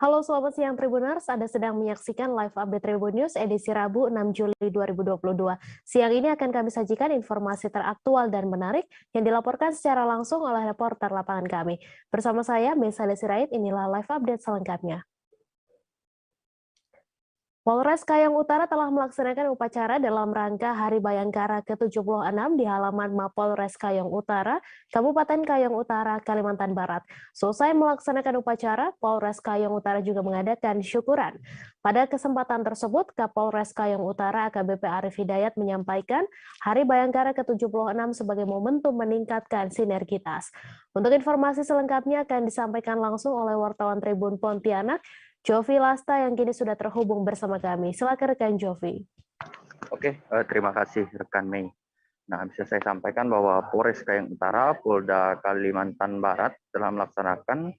Halo selamat siang Tribuners, Anda sedang menyaksikan live update Tribun News edisi Rabu 6 Juli 2022. Siang ini akan kami sajikan informasi teraktual dan menarik yang dilaporkan secara langsung oleh reporter lapangan kami. Bersama saya, Mesale Sirait, inilah live update selengkapnya. Polres Kayong Utara telah melaksanakan upacara dalam rangka Hari Bayangkara ke-76 di halaman Mapolres Kayong Utara, Kabupaten Kayong Utara, Kalimantan Barat. Selesai melaksanakan upacara, Polres Kayong Utara juga mengadakan syukuran. Pada kesempatan tersebut, Kapolres Kayong Utara AKBP Arif Hidayat menyampaikan Hari Bayangkara ke-76 sebagai momentum meningkatkan sinergitas. Untuk informasi selengkapnya akan disampaikan langsung oleh wartawan Tribun Pontianak, Jovi Lasta yang kini sudah terhubung bersama kami. Silakan rekan Jovi. Oke, terima kasih rekan Mei. Nah, bisa saya sampaikan bahwa Polres Kayong Utara, Polda Kalimantan Barat telah melaksanakan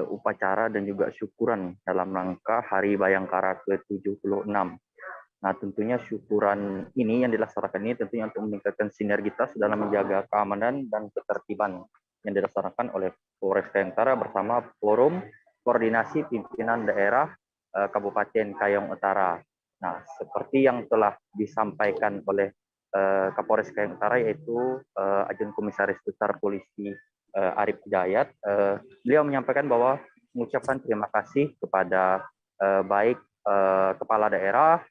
upacara dan juga syukuran dalam rangka Hari Bayangkara ke-76. Nah, tentunya syukuran ini yang dilaksanakan ini tentunya untuk meningkatkan sinergitas dalam menjaga keamanan dan ketertiban yang dilaksanakan oleh Polres Kayong Utara bersama Forum Koordinasi Pimpinan Daerah Kabupaten Kayong Utara. Nah, seperti yang telah disampaikan oleh Kapolres Kayong Utara yaitu Ajun Komisaris Besar Polisi Arif Hidayat, beliau menyampaikan bahwa mengucapkan terima kasih kepada baik kepala daerah,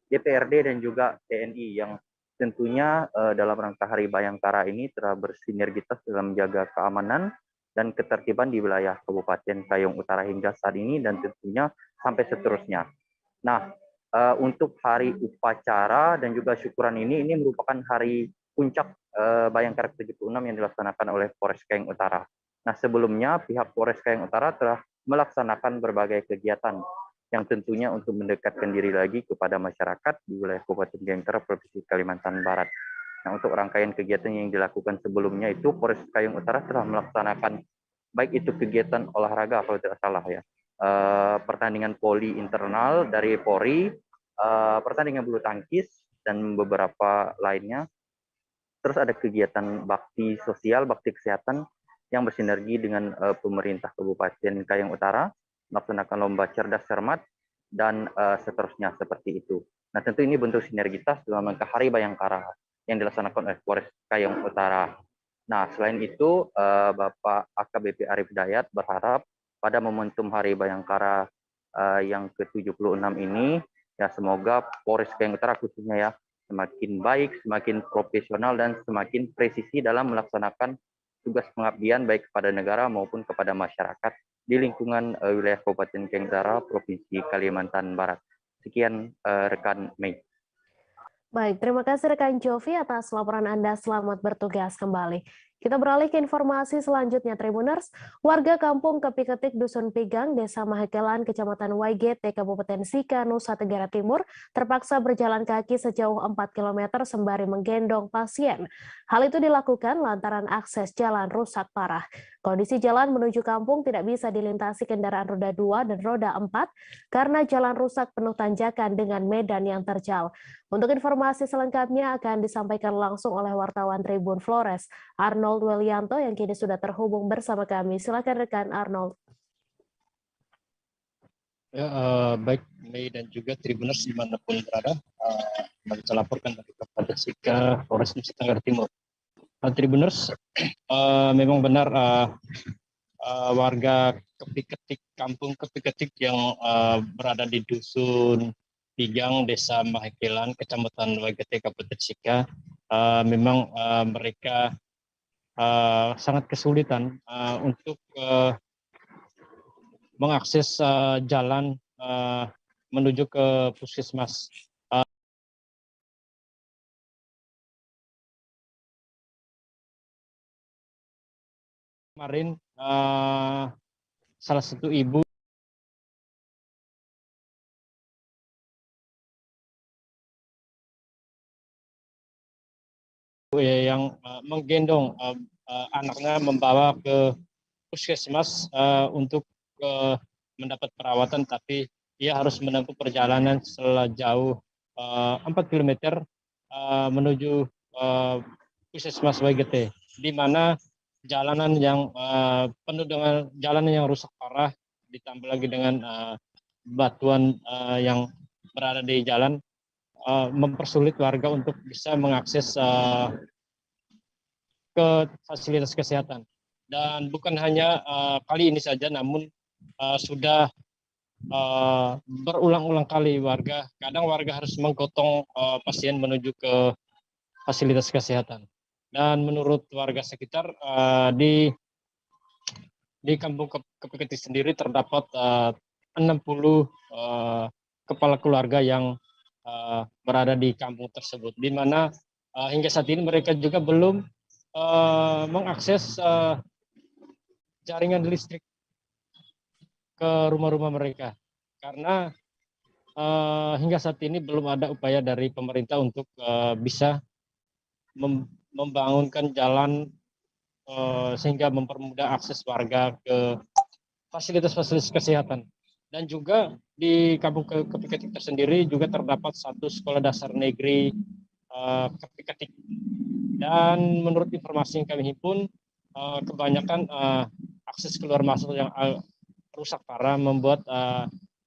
DPRD dan juga TNI yang tentunya dalam rangka Hari Bayangkara ini telah bersinergitas dalam menjaga keamanan dan ketertiban di wilayah Kabupaten Kayong Utara hingga saat ini dan tentunya sampai seterusnya. Nah, untuk hari upacara dan juga syukuran ini merupakan hari puncak Bayangkara ke-76 yang dilaksanakan oleh Polres Kayong Utara. Nah, sebelumnya pihak Polres Kayong Utara telah melaksanakan berbagai kegiatan yang tentunya untuk mendekatkan diri lagi kepada masyarakat di wilayah Kabupaten Kayong Utara, Provinsi Kalimantan Barat. Nah, untuk rangkaian kegiatan yang dilakukan sebelumnya itu Polres Kayong Utara telah melaksanakan baik itu kegiatan olahraga kalau tidak salah ya, pertandingan voli internal dari Polri, pertandingan bulu tangkis dan beberapa lainnya. Terus ada kegiatan bakti sosial, bakti kesehatan yang bersinergi dengan pemerintah Kabupaten Kayong Utara, melaksanakan lomba cerdas cermat dan seterusnya seperti itu. Nah, tentu ini bentuk sinergitas dalam rangka Hari Bayangkara yang dilaksanakan oleh Polres Kayong Utara. Nah, selain itu, Bapak AKBP Arif Hidayat berharap pada momentum Hari Bayangkara yang ke-76 ini, ya semoga Polres Kayong Utara khususnya ya, semakin baik, semakin profesional, dan semakin presisi dalam melaksanakan tugas pengabdian baik kepada negara maupun kepada masyarakat di lingkungan wilayah Kabupaten Kayong Utara, Provinsi Kalimantan Barat. Sekian rekan Mei. Baik, terima kasih rekan Jovi atas laporan Anda. Selamat bertugas kembali. Kita beralih ke informasi selanjutnya, Tribuners. Warga kampung Kepiketik Dusun Pigang, Desa Mahekelan, Kecamatan YGT, Kabupaten Sika, Nusa Tenggara Timur, terpaksa berjalan kaki sejauh 4 km sembari menggendong pasien. Hal itu dilakukan lantaran akses jalan rusak parah. Kondisi jalan menuju kampung tidak bisa dilintasi kendaraan roda 2 dan roda 4 karena jalan rusak penuh tanjakan dengan medan yang terjal. Untuk informasi selengkapnya akan disampaikan langsung oleh wartawan Tribun Flores, Arnold Welianto yang kini sudah terhubung bersama kami. Silakan rekan Arnold. Ya, baik Mei dan juga Tribuners dimanapun berada, kita laporkan dari Kabupaten Sika, Polres Nusa Tenggara Timur. Tribuners, memang benar warga Kepiketik, kampung Kepiketik yang berada di Dusun Pigang, Desa Mahekelan, Kecamatan YGT, Kabupaten Sika, memang mereka sangat kesulitan untuk mengakses jalan menuju ke puskesmas. Kemarin salah satu ibu yang menggendong anaknya membawa ke puskesmas untuk mendapat perawatan, tapi ia harus menempuh perjalanan sejauh 4 km menuju puskesmas YGT, di mana jalanan yang penuh dengan jalanan yang rusak parah ditambah lagi dengan batuan yang berada di jalan, mempersulit warga untuk bisa mengakses ke fasilitas kesehatan. Dan bukan hanya kali ini saja, namun sudah berulang-ulang kali kadang warga harus menggotong pasien menuju ke fasilitas kesehatan. Dan menurut warga sekitar di Kampung Kepiketik sendiri terdapat 60 kepala keluarga yang berada di kampung tersebut, di mana hingga saat ini mereka juga belum mengakses jaringan listrik ke rumah-rumah mereka, karena hingga saat ini belum ada upaya dari pemerintah untuk bisa membangunkan jalan sehingga mempermudah akses warga ke fasilitas-fasilitas kesehatan. Dan juga di Kampung Kepiketik tersendiri juga terdapat satu sekolah dasar negeri Kepiketik. Dan menurut informasi yang kami himpun, kebanyakan akses keluar masuk yang rusak parah membuat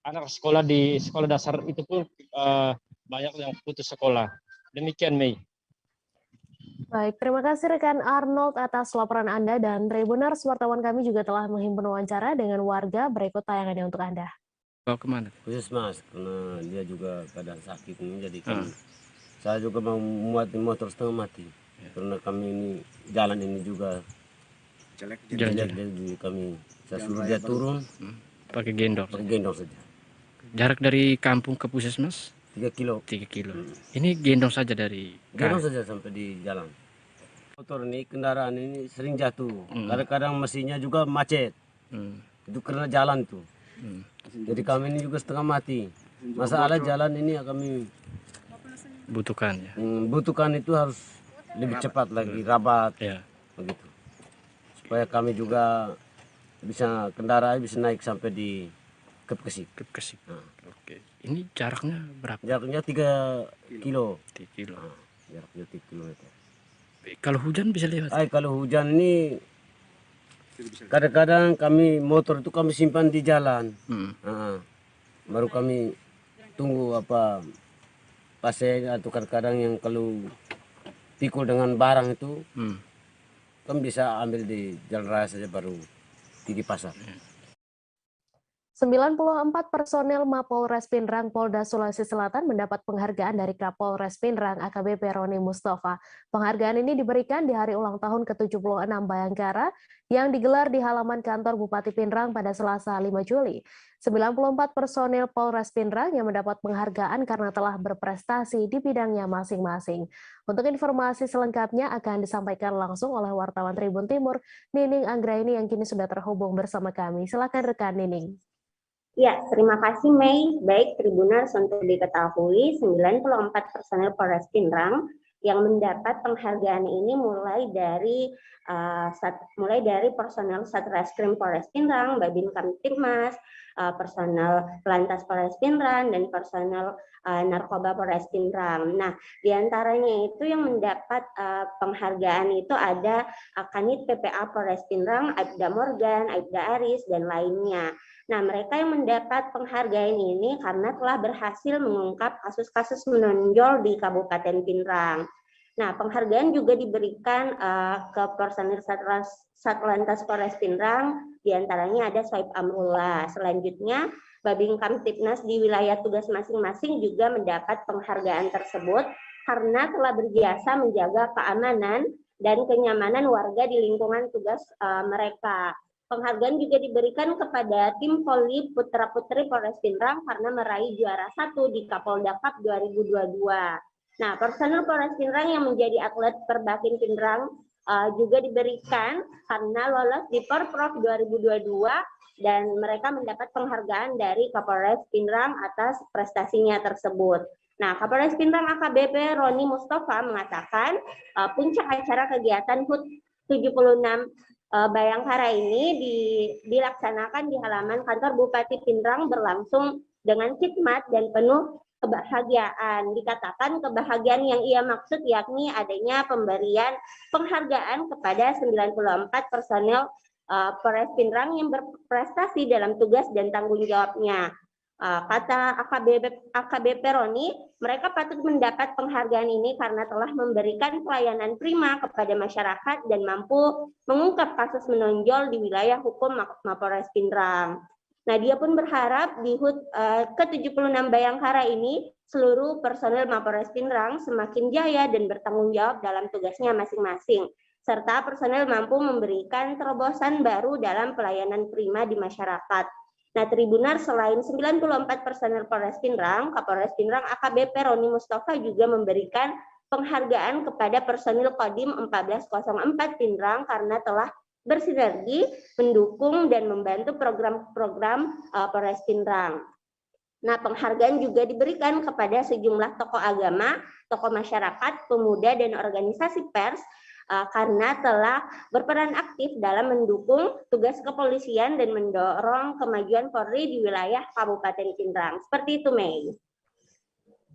anak sekolah di sekolah dasar itu pun banyak yang putus sekolah. Demikian, Mei. Baik, terima kasih rekan Arnold atas laporan Anda, dan Tribuners, wartawan kami juga telah menghimpun wawancara dengan warga. Berikut tayangannya untuk Anda. Bawa kemana? Khusus Mas, karena dia juga keadaan sakit ini, jadi kan saya juga mau muat di motor setengah mati. Karena kami ini jalan ini juga jelek, jadi kami saya suruh dia turun pakai gendong. pakai gendong saja. Jarak dari kampung ke puskesmas 3 kilo. 3 kilo. Ini gendong saja dari Gendong saja sampai di jalan. Motor ini, kendaraan ini sering jatuh. Kadang-kadang mesinnya juga macet. Itu karena jalan tuh. Jadi kami ini juga setengah mati. Masalah jalan ini kami butuhkan ya. butuhkan itu harus lebih cepat lagi, rabat Ya. begitu. Supaya kami juga bisa kendaraan bisa naik sampai di Kepiketik. Kepiketik. Oke. Ini jaraknya berapa? Jaraknya 3 kilo. 3 kilo. Jaraknya 3 kilometer. Kalau hujan bisa lewat? Kalau hujan ini kadang-kadang kami motor itu kami simpan di jalan. Baru kami tunggu pasien atau kadang-kadang yang kalau pikul dengan barang itu kami bisa ambil di jalan raya saja, baru pergi pasar. 94 personel Mapolres Pindrang Polda Sulawesi Selatan mendapat penghargaan dari Kapolres Pindrang AKBP Roni Mustafa. Penghargaan ini diberikan di hari ulang tahun ke-76 Bayangkara yang digelar di halaman kantor Bupati Pindrang pada Selasa 5 Juli. 94 personel Polres Pindrang yang mendapat penghargaan karena telah berprestasi di bidangnya masing-masing. Untuk informasi selengkapnya akan disampaikan langsung oleh wartawan Tribun Timur, Nining Anggraini, yang kini sudah terhubung bersama kami. Silakan rekan Nining. Ya, terima kasih Mei. Baik, Tribuners, untuk diketahui 94 personel Polres Pindrang yang mendapat penghargaan ini mulai dari personel Satreskrim Polres Pindrang, Babin Kamtibmas, personel Lantas Polres Pindrang, dan personel Narkoba Polres Pindrang. Nah, diantaranya itu yang mendapat penghargaan itu ada Kanit PPA Polres Pindrang, Aibda Morgan, Aibda Aris, dan lainnya. Nah, mereka yang mendapat penghargaan ini karena telah berhasil mengungkap kasus-kasus menonjol di Kabupaten Pindrang. Nah, penghargaan juga diberikan ke personil Satlantas Polres Pindrang, diantaranya ada Soib Amrullah. Selanjutnya, Babin Kamtibnas di wilayah tugas masing-masing juga mendapat penghargaan tersebut karena telah berjasa menjaga keamanan dan kenyamanan warga di lingkungan tugas mereka. Penghargaan juga diberikan kepada tim Poli Putra Putri Polres Pindrang karena meraih juara 1 di Kapolda Cup 2022. Nah, personel Polres Pindrang yang menjadi atlet Perbakin Pindrang juga diberikan karena lolos di Porprov 2022 dan mereka mendapat penghargaan dari Kapolres Pindrang atas prestasinya tersebut. Nah, Kapolres Pindrang AKBP Roni Mustafa mengatakan puncak acara kegiatan HUT 76 Bayangkara ini dilaksanakan di halaman kantor Bupati Pindrang berlangsung dengan khidmat dan penuh kebahagiaan. Dikatakan kebahagiaan yang ia maksud yakni adanya pemberian penghargaan kepada 94 personel Polres Pindrang yang berprestasi dalam tugas dan tanggung jawabnya. Kata AKBP Roni, mereka patut mendapat penghargaan ini karena telah memberikan pelayanan prima kepada masyarakat dan mampu mengungkap kasus menonjol di wilayah hukum Mapolres Pindrang. Nah, dia pun berharap di HUT ke-76 Bayangkara ini seluruh personel Mapolres Pindrang semakin jaya dan bertanggung jawab dalam tugasnya masing-masing, serta personel mampu memberikan terobosan baru dalam pelayanan prima di masyarakat. Nah, Tribunar selain 94 personel Polres Pindrang, Kapolres Pindrang AKBP Roni Mustafa juga memberikan penghargaan kepada personil Kodim 1404 Pindrang karena telah bersinergi, mendukung dan membantu program-program Polres Pindrang. Nah, penghargaan juga diberikan kepada sejumlah tokoh agama, tokoh masyarakat, pemuda dan organisasi pers karena telah berperan aktif dalam mendukung tugas kepolisian dan mendorong kemajuan Polri di wilayah Kabupaten Pindrang. Seperti itu, Mei.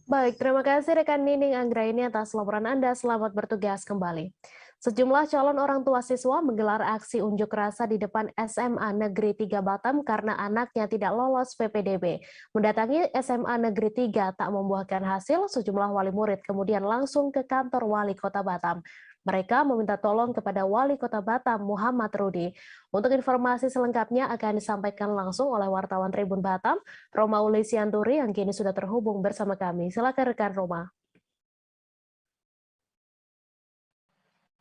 Baik, terima kasih rekan Nining Anggraini atas laporan Anda. Selamat bertugas kembali. Sejumlah calon orang tua siswa menggelar aksi unjuk rasa di depan SMA Negeri 3 Batam karena anaknya tidak lolos PPDB. Mendatangi SMA Negeri 3 tak membuahkan hasil, sejumlah wali murid kemudian langsung ke kantor Wali Kota Batam. Mereka meminta tolong kepada Wali Kota Batam, Muhammad Rudi. Untuk informasi selengkapnya akan disampaikan langsung oleh wartawan Tribun Batam, Roma Ulisianturi yang kini sudah terhubung bersama kami. Silakan rekan Roma.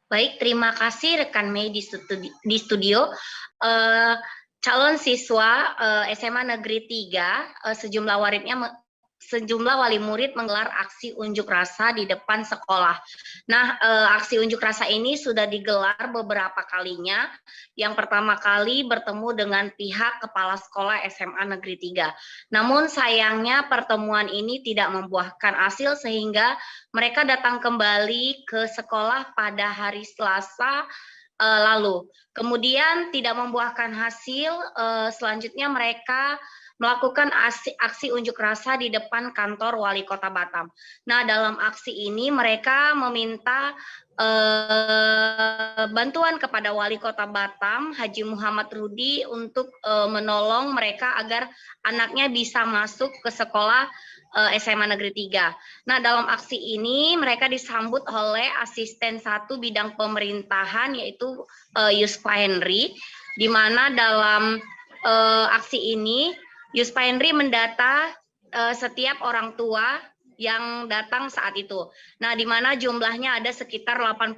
Baik, terima kasih rekan Mei di studio. Calon siswa SMA Negeri 3, sejumlah wali murid menggelar aksi unjuk rasa di depan sekolah. Nah, aksi unjuk rasa ini sudah digelar beberapa kalinya. Yang pertama kali bertemu dengan pihak kepala sekolah SMA Negeri 3. Namun sayangnya pertemuan ini tidak membuahkan hasil sehingga mereka datang kembali ke sekolah pada hari Selasa lalu. Kemudian tidak membuahkan hasil, selanjutnya mereka melakukan aksi unjuk rasa di depan kantor Wali Kota Batam. Nah, dalam aksi ini mereka meminta bantuan kepada Wali Kota Batam, Haji Muhammad Rudi, untuk menolong mereka agar anaknya bisa masuk ke sekolah SMA Negeri 3. Nah, dalam aksi ini mereka disambut oleh asisten 1 bidang pemerintahan yaitu Yuspa Henry, di mana dalam aksi ini Yuspa Henry mendata setiap orang tua yang datang saat itu. Nah, di mana jumlahnya ada sekitar 80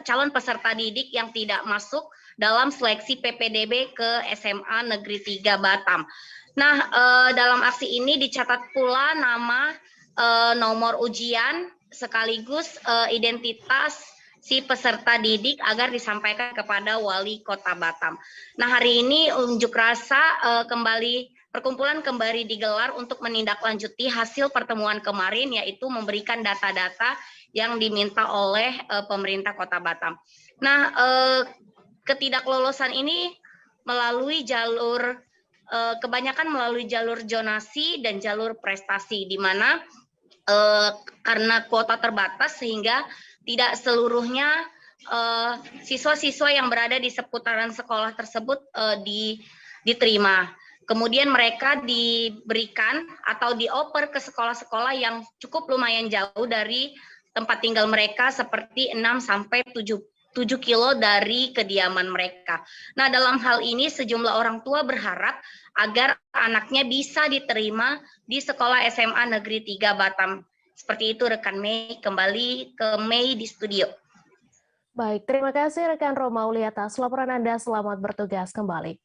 calon peserta didik yang tidak masuk dalam seleksi PPDB ke SMA Negeri 3 Batam. Nah, dalam aksi ini dicatat pula nama, nomor ujian, sekaligus identitas si peserta didik agar disampaikan kepada Wali Kota Batam. Nah, hari ini unjuk rasa perkumpulan kembali digelar untuk menindaklanjuti hasil pertemuan kemarin, yaitu memberikan data-data yang diminta oleh pemerintah Kota Batam. Nah, ketidaklolosan ini melalui jalur kebanyakan melalui jalur zonasi dan jalur prestasi, di mana karena kuota terbatas sehingga tidak seluruhnya siswa-siswa yang berada di seputaran sekolah tersebut diterima. Kemudian mereka diberikan atau dioper ke sekolah-sekolah yang cukup lumayan jauh dari tempat tinggal mereka, seperti 6 sampai 7 kilo dari kediaman mereka. Nah, dalam hal ini sejumlah orang tua berharap agar anaknya bisa diterima di sekolah SMA Negeri 3 Batam. Seperti itu rekan Mei, kembali ke Mei di studio. Baik, terima kasih rekan Roma Uli atas laporan Anda. Selamat bertugas kembali.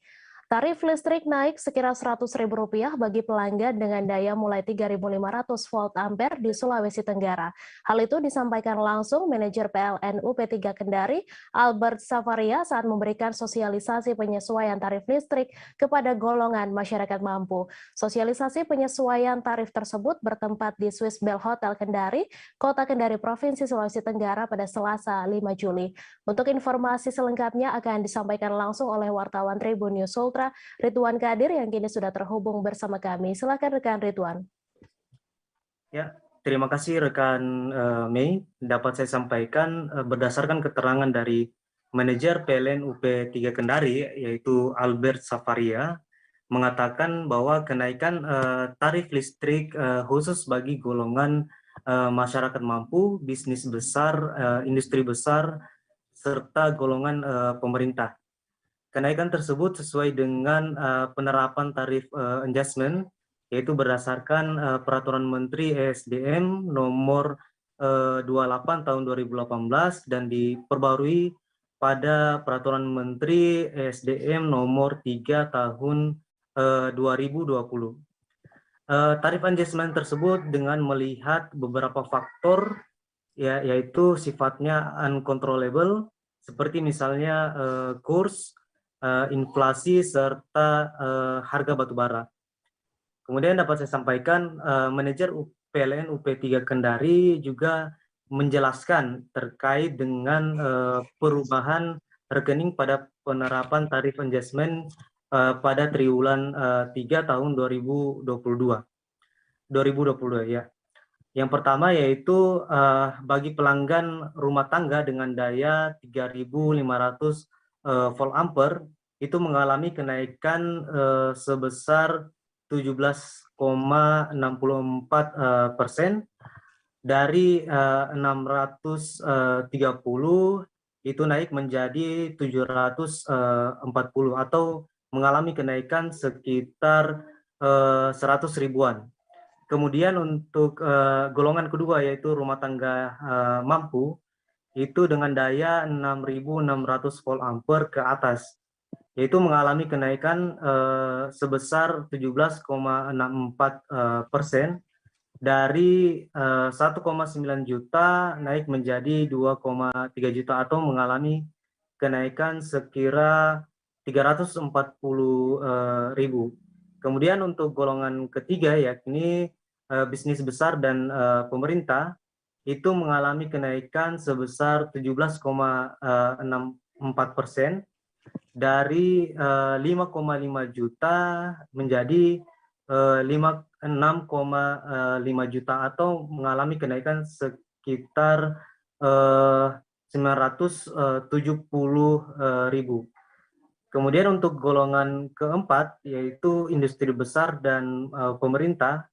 Tarif listrik naik sekira Rp100.000 bagi pelanggan dengan daya mulai 3.500 volt ampere di Sulawesi Tenggara. Hal itu disampaikan langsung manajer PLN UP3 Kendari, Albert Savaria, saat memberikan sosialisasi penyesuaian tarif listrik kepada golongan masyarakat mampu. Sosialisasi penyesuaian tarif tersebut bertempat di Swiss Bell Hotel Kendari, Kota Kendari, Provinsi Sulawesi Tenggara pada Selasa 5 Juli. Untuk informasi selengkapnya akan disampaikan langsung oleh wartawan Tribun News Ultra, Ridwan Kadir yang kini sudah terhubung bersama kami. Silakan rekan Ridwan. Ya, terima kasih rekan Mei. Dapat saya sampaikan berdasarkan keterangan dari Manajer PLN UP 3 Kendari, yaitu Albert Safaria, mengatakan bahwa kenaikan tarif listrik khusus bagi golongan masyarakat mampu, bisnis besar, industri besar, serta golongan pemerintah. Kenaikan tersebut sesuai dengan penerapan tarif adjustment, yaitu berdasarkan Peraturan Menteri ESDM nomor 28 tahun 2018 dan diperbarui pada Peraturan Menteri ESDM nomor 3 tahun 2020. Tarif adjustment tersebut dengan melihat beberapa faktor, yaitu sifatnya uncontrollable, seperti misalnya kurs, inflasi, serta harga batubara. Kemudian dapat saya sampaikan, manajer PLN UP 3 Kendari juga menjelaskan terkait dengan perubahan rekening pada penerapan tarif adjustment pada triwulan 3 tahun 2022 ya. Yang pertama yaitu bagi pelanggan rumah tangga dengan daya 3.500 volt ampere itu mengalami kenaikan sebesar 17,64% dari 630 itu naik menjadi 740 atau mengalami kenaikan sekitar 100 ribuan. Kemudian untuk golongan kedua yaitu rumah tangga mampu itu dengan daya 6.600 volt ampere ke atas, yaitu mengalami kenaikan sebesar 17,64% dari 1,9 juta naik menjadi 2,3 juta atau mengalami kenaikan sekira 340 ribu. Kemudian untuk golongan ketiga yakni bisnis besar dan pemerintah itu mengalami kenaikan sebesar 17,64% dari 5,5 juta menjadi 6,5 juta atau mengalami kenaikan sekitar 970 ribu. Kemudian untuk golongan keempat yaitu industri besar dan pemerintah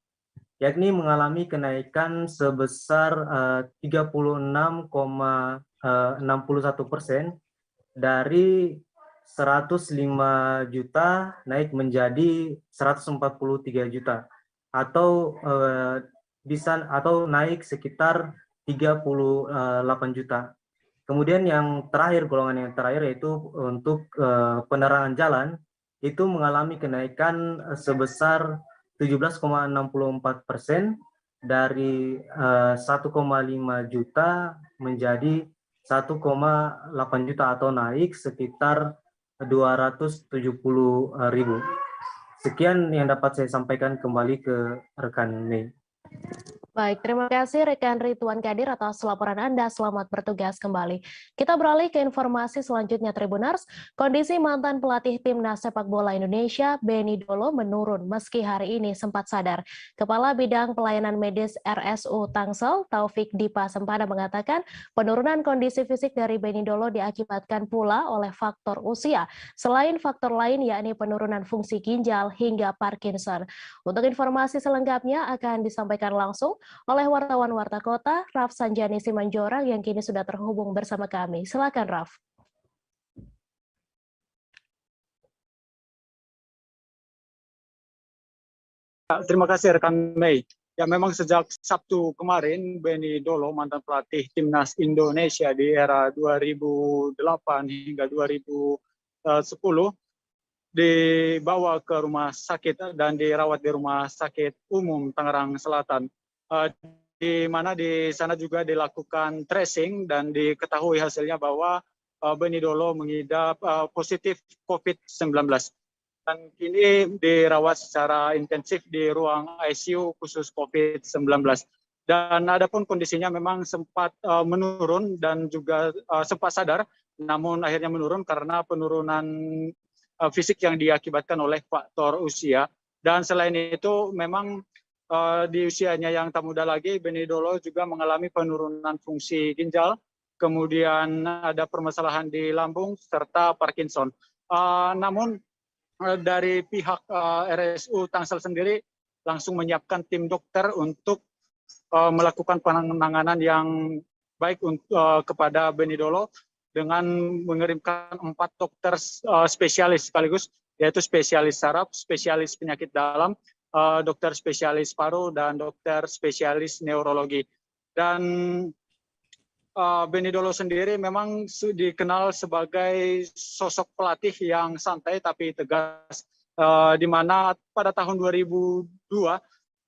yakni mengalami kenaikan sebesar 36,61% dari 105 juta naik menjadi 143 juta atau naik sekitar 38 juta. Kemudian yang terakhir, golongan yang terakhir yaitu untuk penerangan jalan itu mengalami kenaikan sebesar 17,64% dari 1,5 juta menjadi 1,8 juta atau naik sekitar 270 ribu. Sekian yang dapat saya sampaikan, kembali ke rekan Mei. Baik, terima kasih rekan Ridwan Kadir atas laporan Anda. Selamat bertugas kembali. Kita beralih ke informasi selanjutnya, Tribuners. Kondisi mantan pelatih Timnas Sepak Bola Indonesia, Benny Dolo, menurun meski hari ini sempat sadar. Kepala Bidang Pelayanan Medis RSU Tangsel, Taufik Dipa Sempada mengatakan penurunan kondisi fisik dari Benny Dolo diakibatkan pula oleh faktor usia, selain faktor lain yakni penurunan fungsi ginjal hingga Parkinson. Untuk informasi selengkapnya akan disampaikan langsung oleh wartawan Warta Kota, Raf Sanjani Simanjorang yang kini sudah terhubung bersama kami. Silakan, Raf. Terima kasih rekan Mei. Ya, memang sejak Sabtu kemarin Benny Dolo, mantan pelatih Timnas Indonesia di era 2008 hingga 2010 dibawa ke rumah sakit dan dirawat di Rumah Sakit Umum Tangerang Selatan. Di mana di sana juga dilakukan tracing dan diketahui hasilnya bahwa Benny Dolo mengidap positif COVID-19 dan kini dirawat secara intensif di ruang ICU khusus COVID-19. Dan adapun kondisinya memang sempat menurun dan juga sempat sadar, namun akhirnya menurun karena penurunan fisik yang diakibatkan oleh faktor usia. Dan selain itu memang di usianya yang tak muda lagi, Benny Dolo juga mengalami penurunan fungsi ginjal kemudian ada permasalahan di lambung serta Parkinson. Namun dari pihak RSU Tangsel sendiri langsung menyiapkan tim dokter untuk melakukan penanganan yang baik kepada Beni Dolo dengan mengirimkan 4 dokter spesialis sekaligus, yaitu spesialis saraf, spesialis penyakit dalam, dokter spesialis paru, dan dokter spesialis neurologi. Dan Beni Dolo sendiri memang dikenal sebagai sosok pelatih yang santai tapi tegas, di mana pada tahun 2002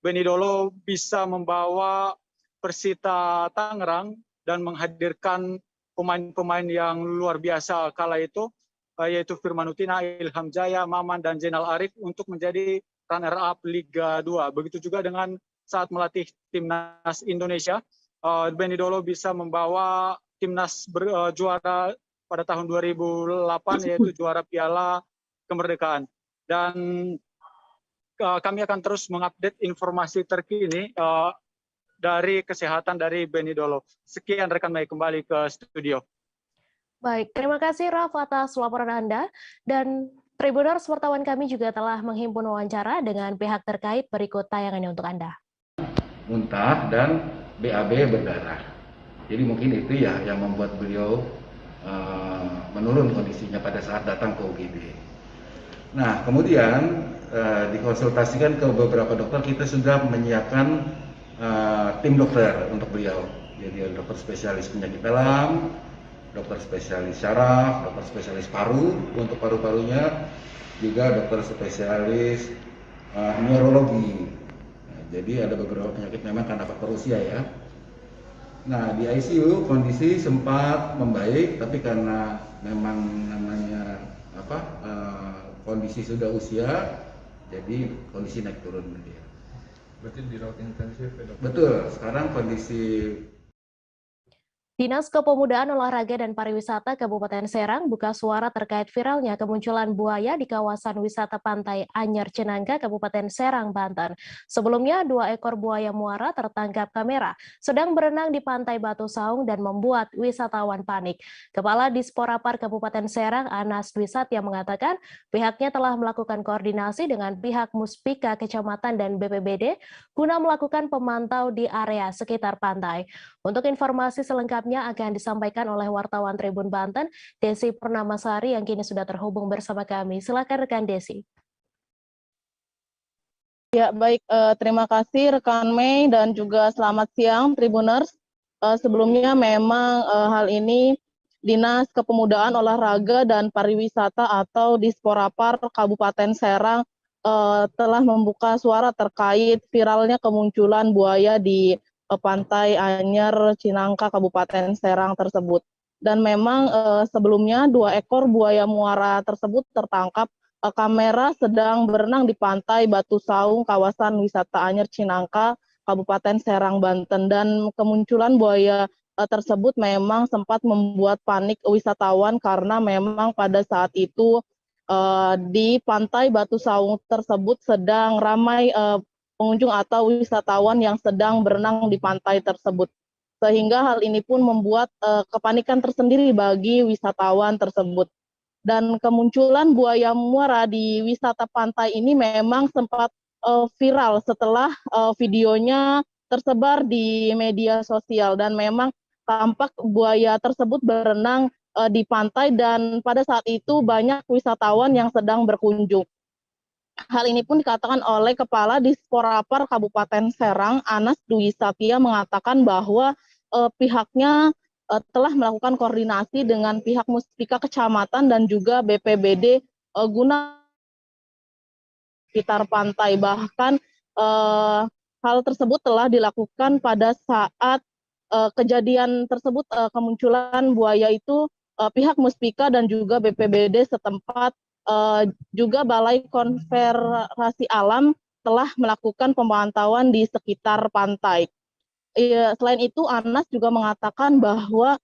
Beni Dolo bisa membawa Persita Tangerang dan menghadirkan pemain-pemain yang luar biasa kala itu, yaitu Firman Utina, Ilham Jaya, Maman, dan Zainal Arif untuk menjadi runner-up Liga 2. Begitu juga dengan saat melatih Timnas Indonesia, Beni Dolo bisa membawa Timnas juara pada tahun 2008, yaitu juara Piala Kemerdekaan. Dan kami akan terus mengupdate informasi terkini dari kesehatan dari Beni Dolo. Sekian rekan Mei, kembali ke studio. Baik, terima kasih Raf atas laporan Anda. Dan Tribuners, wartawan kami juga telah menghimpun wawancara dengan pihak terkait, berikut tayangannya untuk Anda. Muntah dan BAB berdarah. Jadi mungkin itu ya yang membuat beliau menurun kondisinya pada saat datang ke UGD. Nah, kemudian dikonsultasikan ke beberapa dokter, kita sudah menyiapkan tim dokter untuk beliau. Jadi ada dokter spesialis penyakit dalam, dokter spesialis saraf, dokter spesialis paru untuk paru-parunya, juga dokter spesialis neurologi. Nah, jadi ada beberapa penyakit memang karena faktor usia ya. Nah, di ICU kondisi sempat membaik, tapi karena memang namanya kondisi sudah usia, jadi kondisi naik turun dia. Berarti dirawat intensif ya, Dok? Betul, sekarang kondisi. Dinas Kepemudaan, Olahraga, dan Pariwisata Kabupaten Serang buka suara terkait viralnya kemunculan buaya di kawasan wisata pantai Anyer Cinangka, Kabupaten Serang, Banten. Sebelumnya, 2 ekor buaya muara tertangkap kamera sedang berenang di pantai Batu Saung dan membuat wisatawan panik. Kepala Disporapar Kabupaten Serang, Anas Dwi Satya, mengatakan pihaknya telah melakukan koordinasi dengan pihak Muspika Kecamatan dan BPBD guna melakukan pemantau di area sekitar pantai. Untuk informasi selengkapnya akan disampaikan oleh wartawan Tribun Banten, Desi Purnamasari, yang kini sudah terhubung bersama kami. Silakan rekan Desi. Ya, baik. Terima kasih rekan Mei dan juga selamat siang Tribuners. Sebelumnya memang hal ini Dinas Kepemudaan, Olahraga, dan Pariwisata atau Disporapar Kabupaten Serang telah membuka suara terkait viralnya kemunculan buaya di pantai Anyer Cinangka Kabupaten Serang tersebut. Dan memang sebelumnya 2 ekor buaya muara tersebut tertangkap kamera sedang berenang di pantai Batu Saung kawasan wisata Anyer Cinangka Kabupaten Serang, Banten. Dan kemunculan buaya tersebut memang sempat membuat panik wisatawan karena memang pada saat itu di pantai Batu Saung tersebut sedang ramai pengunjung atau wisatawan yang sedang berenang di pantai tersebut. Sehingga hal ini pun membuat kepanikan tersendiri bagi wisatawan tersebut. Dan kemunculan buaya muara di wisata pantai ini memang sempat viral setelah videonya tersebar di media sosial. Dan memang tampak buaya tersebut berenang di pantai dan pada saat itu banyak wisatawan yang sedang berkunjung. Hal ini pun dikatakan oleh Kepala Disporapar Kabupaten Serang, Anas Dwi Satya, mengatakan bahwa pihaknya telah melakukan koordinasi dengan pihak Muspika Kecamatan dan juga BPBD guna sekitar pantai. Bahkan hal tersebut telah dilakukan pada saat kejadian tersebut, kemunculan buaya itu pihak Muspika dan juga BPBD setempat juga Balai Konservasi Alam telah melakukan pemantauan di sekitar pantai. Selain itu, Anas juga mengatakan bahwa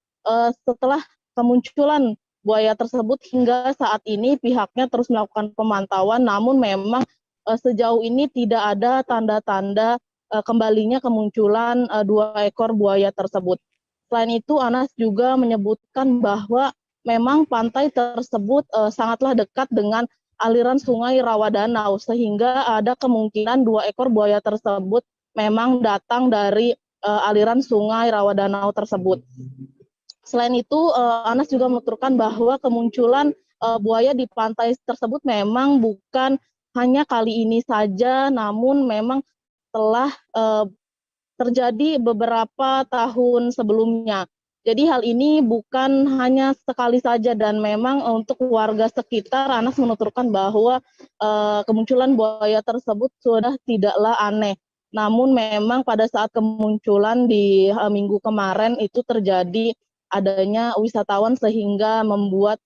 setelah kemunculan buaya tersebut hingga saat ini pihaknya terus melakukan pemantauan, namun memang sejauh ini tidak ada tanda-tanda kembalinya kemunculan 2 ekor buaya tersebut. Selain itu, Anas juga menyebutkan bahwa memang pantai tersebut sangatlah dekat dengan aliran sungai Rawadanau, sehingga ada kemungkinan 2 ekor buaya tersebut memang datang dari aliran sungai Rawadanau tersebut. Selain itu, Anas juga menuturkan bahwa kemunculan buaya di pantai tersebut memang bukan hanya kali ini saja, namun memang telah terjadi beberapa tahun sebelumnya. Jadi hal ini bukan hanya sekali saja, dan memang untuk warga sekitar, Anas menuturkan bahwa kemunculan buaya tersebut sudah tidaklah aneh. Namun memang pada saat kemunculan di minggu kemarin itu terjadi adanya wisatawan sehingga membuat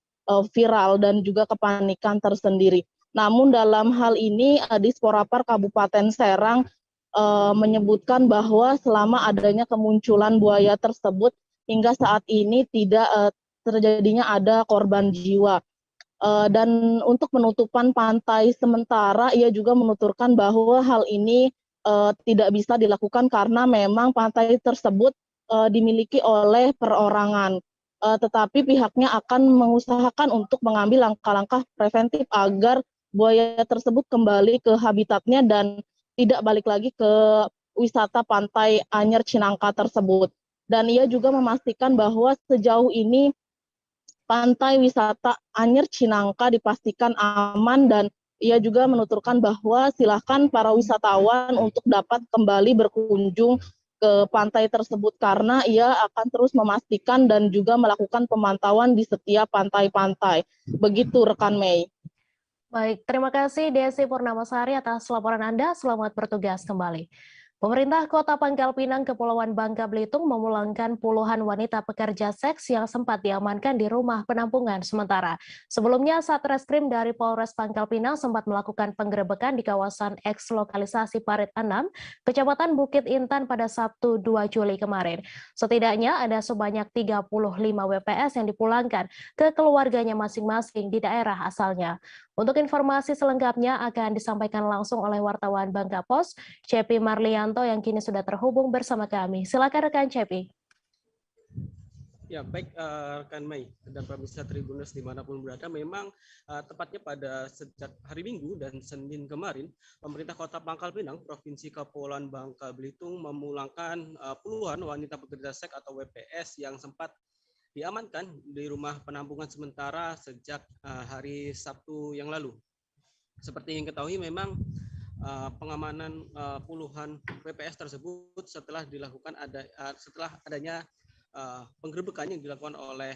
viral dan juga kepanikan tersendiri. Namun dalam hal ini Disporapar Kabupaten Serang menyebutkan bahwa selama adanya kemunculan buaya tersebut hingga saat ini tidak terjadinya ada korban jiwa. Dan untuk penutupan pantai sementara, ia juga menuturkan bahwa hal ini tidak bisa dilakukan karena memang pantai tersebut dimiliki oleh perorangan. Tetapi pihaknya akan mengusahakan untuk mengambil langkah-langkah preventif agar buaya tersebut kembali ke habitatnya dan tidak balik lagi ke wisata pantai Anyer Cinangka tersebut. Dan ia juga memastikan bahwa sejauh ini pantai wisata Anyer Cinangka dipastikan aman, dan ia juga menuturkan bahwa silakan para wisatawan untuk dapat kembali berkunjung ke pantai tersebut karena ia akan terus memastikan dan juga melakukan pemantauan di setiap pantai-pantai. Begitu rekan Mei. Baik, terima kasih Desi Purnamasari atas laporan Anda. Selamat bertugas kembali. Pemerintah Kota Pangkal Pinang, Kepulauan Bangka Belitung memulangkan puluhan wanita pekerja seks yang sempat diamankan di rumah penampungan sementara. Sebelumnya, Satreskrim dari Polres Pangkal Pinang sempat melakukan penggerebekan di kawasan eks lokalisasi Parit 6, Kecamatan Bukit Intan pada Sabtu 2 Juli kemarin. Setidaknya ada sebanyak 35 WPS yang dipulangkan ke keluarganya masing-masing di daerah asalnya. Untuk informasi selengkapnya akan disampaikan langsung oleh wartawan Bangka Pos, Cepi Marlianto yang kini sudah terhubung bersama kami. Silakan rekan Cepi. Ya, baik rekan Mei dan pemirsa Tribuners dimanapun berada, memang tepatnya pada sejak hari Minggu dan Senin kemarin, pemerintah Kota Pangkal Pinang, Provinsi Kepulauan Bangka Belitung memulangkan puluhan wanita pekerja seks atau WPS yang sempat diamankan di rumah penampungan sementara sejak hari Sabtu yang lalu. Seperti yang ketahui, memang pengamanan puluhan WPS tersebut setelah adanya penggerebekan yang dilakukan oleh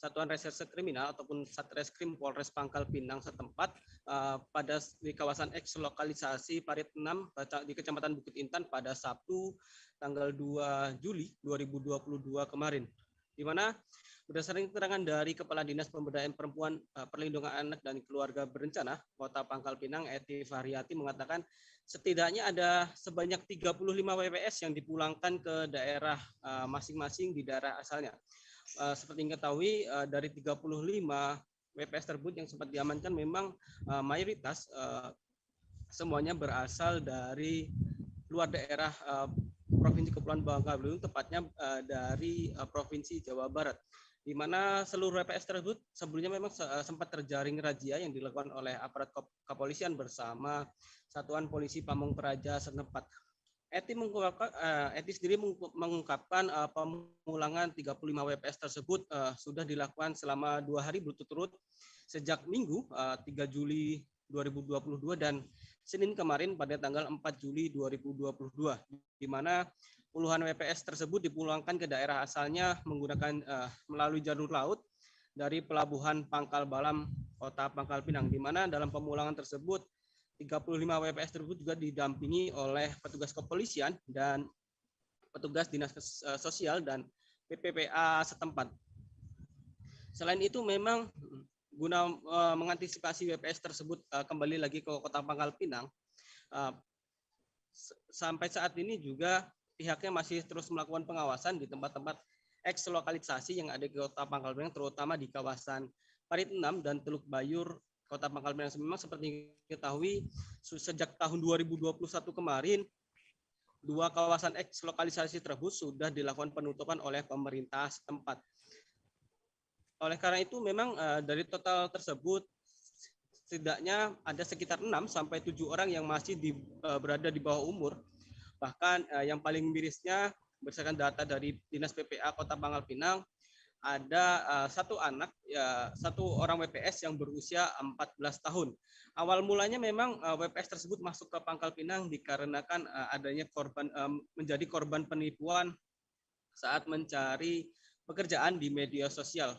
Satuan Reserse Kriminal ataupun Satreskrim Polres Pangkal Pinang setempat di kawasan eks lokalisasi Parit 6 di Kecamatan Bukit Intan pada Sabtu tanggal 2 Juli 2022 kemarin. Di mana berdasarkan keterangan dari Kepala Dinas Pemberdayaan Perempuan, Perlindungan Anak dan Keluarga Berencana Kota Pangkal Pinang, Eti Fahriyati mengatakan setidaknya ada sebanyak 35 WPS yang dipulangkan ke daerah masing-masing di daerah asalnya. Seperti yang ketahui, dari 35 WPS tersebut yang sempat diamankan memang mayoritas semuanya berasal dari luar daerah Provinsi Kepulauan Bangka Belitung, tepatnya dari Provinsi Jawa Barat, di mana seluruh WPS tersebut sebelumnya memang sempat terjaring razia yang dilakukan oleh aparat kepolisian bersama Satuan Polisi Pamong Praja setempat. Eti sendiri mengungkapkan pemulangan 35 WPS tersebut sudah dilakukan selama 2 hari berturut-turut sejak Minggu 3 Juli 2022 dan Senin kemarin pada tanggal 4 Juli 2022, di mana puluhan WPS tersebut dipulangkan ke daerah asalnya menggunakan melalui jalur laut dari Pelabuhan Pangkal Balam, Kota Pangkal Pinang, di mana dalam pemulangan tersebut 35 WPS tersebut juga didampingi oleh petugas kepolisian dan petugas dinas sosial dan PPPA setempat. Selain itu, memang guna mengantisipasi WPS tersebut kembali lagi ke Kota Pangkal Pinang, sampai saat ini juga pihaknya masih terus melakukan pengawasan di tempat-tempat eks lokalisasi yang ada di Kota Pangkal Pinang, terutama di kawasan Parit 6 dan Teluk Bayur, Kota Pangkal Pinang. Memang seperti diketahui sejak tahun 2021 kemarin, dua kawasan eks lokalisasi tersebut sudah dilakukan penutupan oleh pemerintah setempat. Oleh karena itu memang dari total tersebut setidaknya ada sekitar 6 sampai 7 orang yang masih berada di bawah umur. Bahkan yang paling mirisnya berdasarkan data dari Dinas PPA Kota Pangkal Pinang, ada satu orang WPS yang berusia 14 tahun. Awal mulanya memang WPS tersebut masuk ke Pangkal Pinang dikarenakan adanya menjadi korban penipuan saat mencari pekerjaan di media sosial,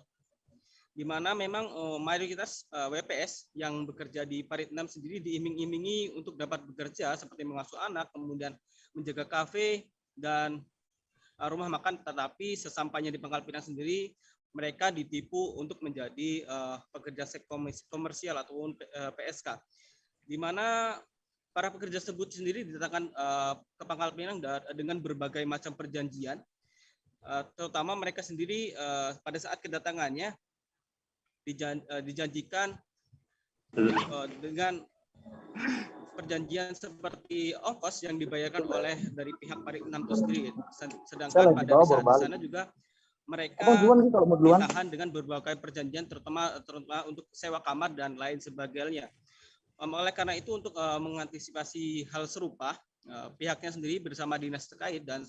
di mana memang mayoritas WPS yang bekerja di Parit 6 sendiri diiming-imingi untuk dapat bekerja seperti mengasuh anak, kemudian menjaga kafe dan rumah makan, tetapi sesampainya di Pangkal Pinang sendiri mereka ditipu untuk menjadi pekerja seks komersial ataupun PSK, di mana para pekerja tersebut sendiri didatangkan ke Pangkal Pinang dengan berbagai macam perjanjian, terutama mereka sendiri pada saat kedatangannya dijanjikan dengan perjanjian seperti ongkos yang dibayarkan oleh dari pihak Parit 6 itu sendiri. Sedangkan pada saat di sana juga mereka ditahan dengan berbagai perjanjian, terutama untuk sewa kamar dan lain sebagainya. Oleh karena itu, untuk mengantisipasi hal serupa, pihaknya sendiri bersama dinas terkait dan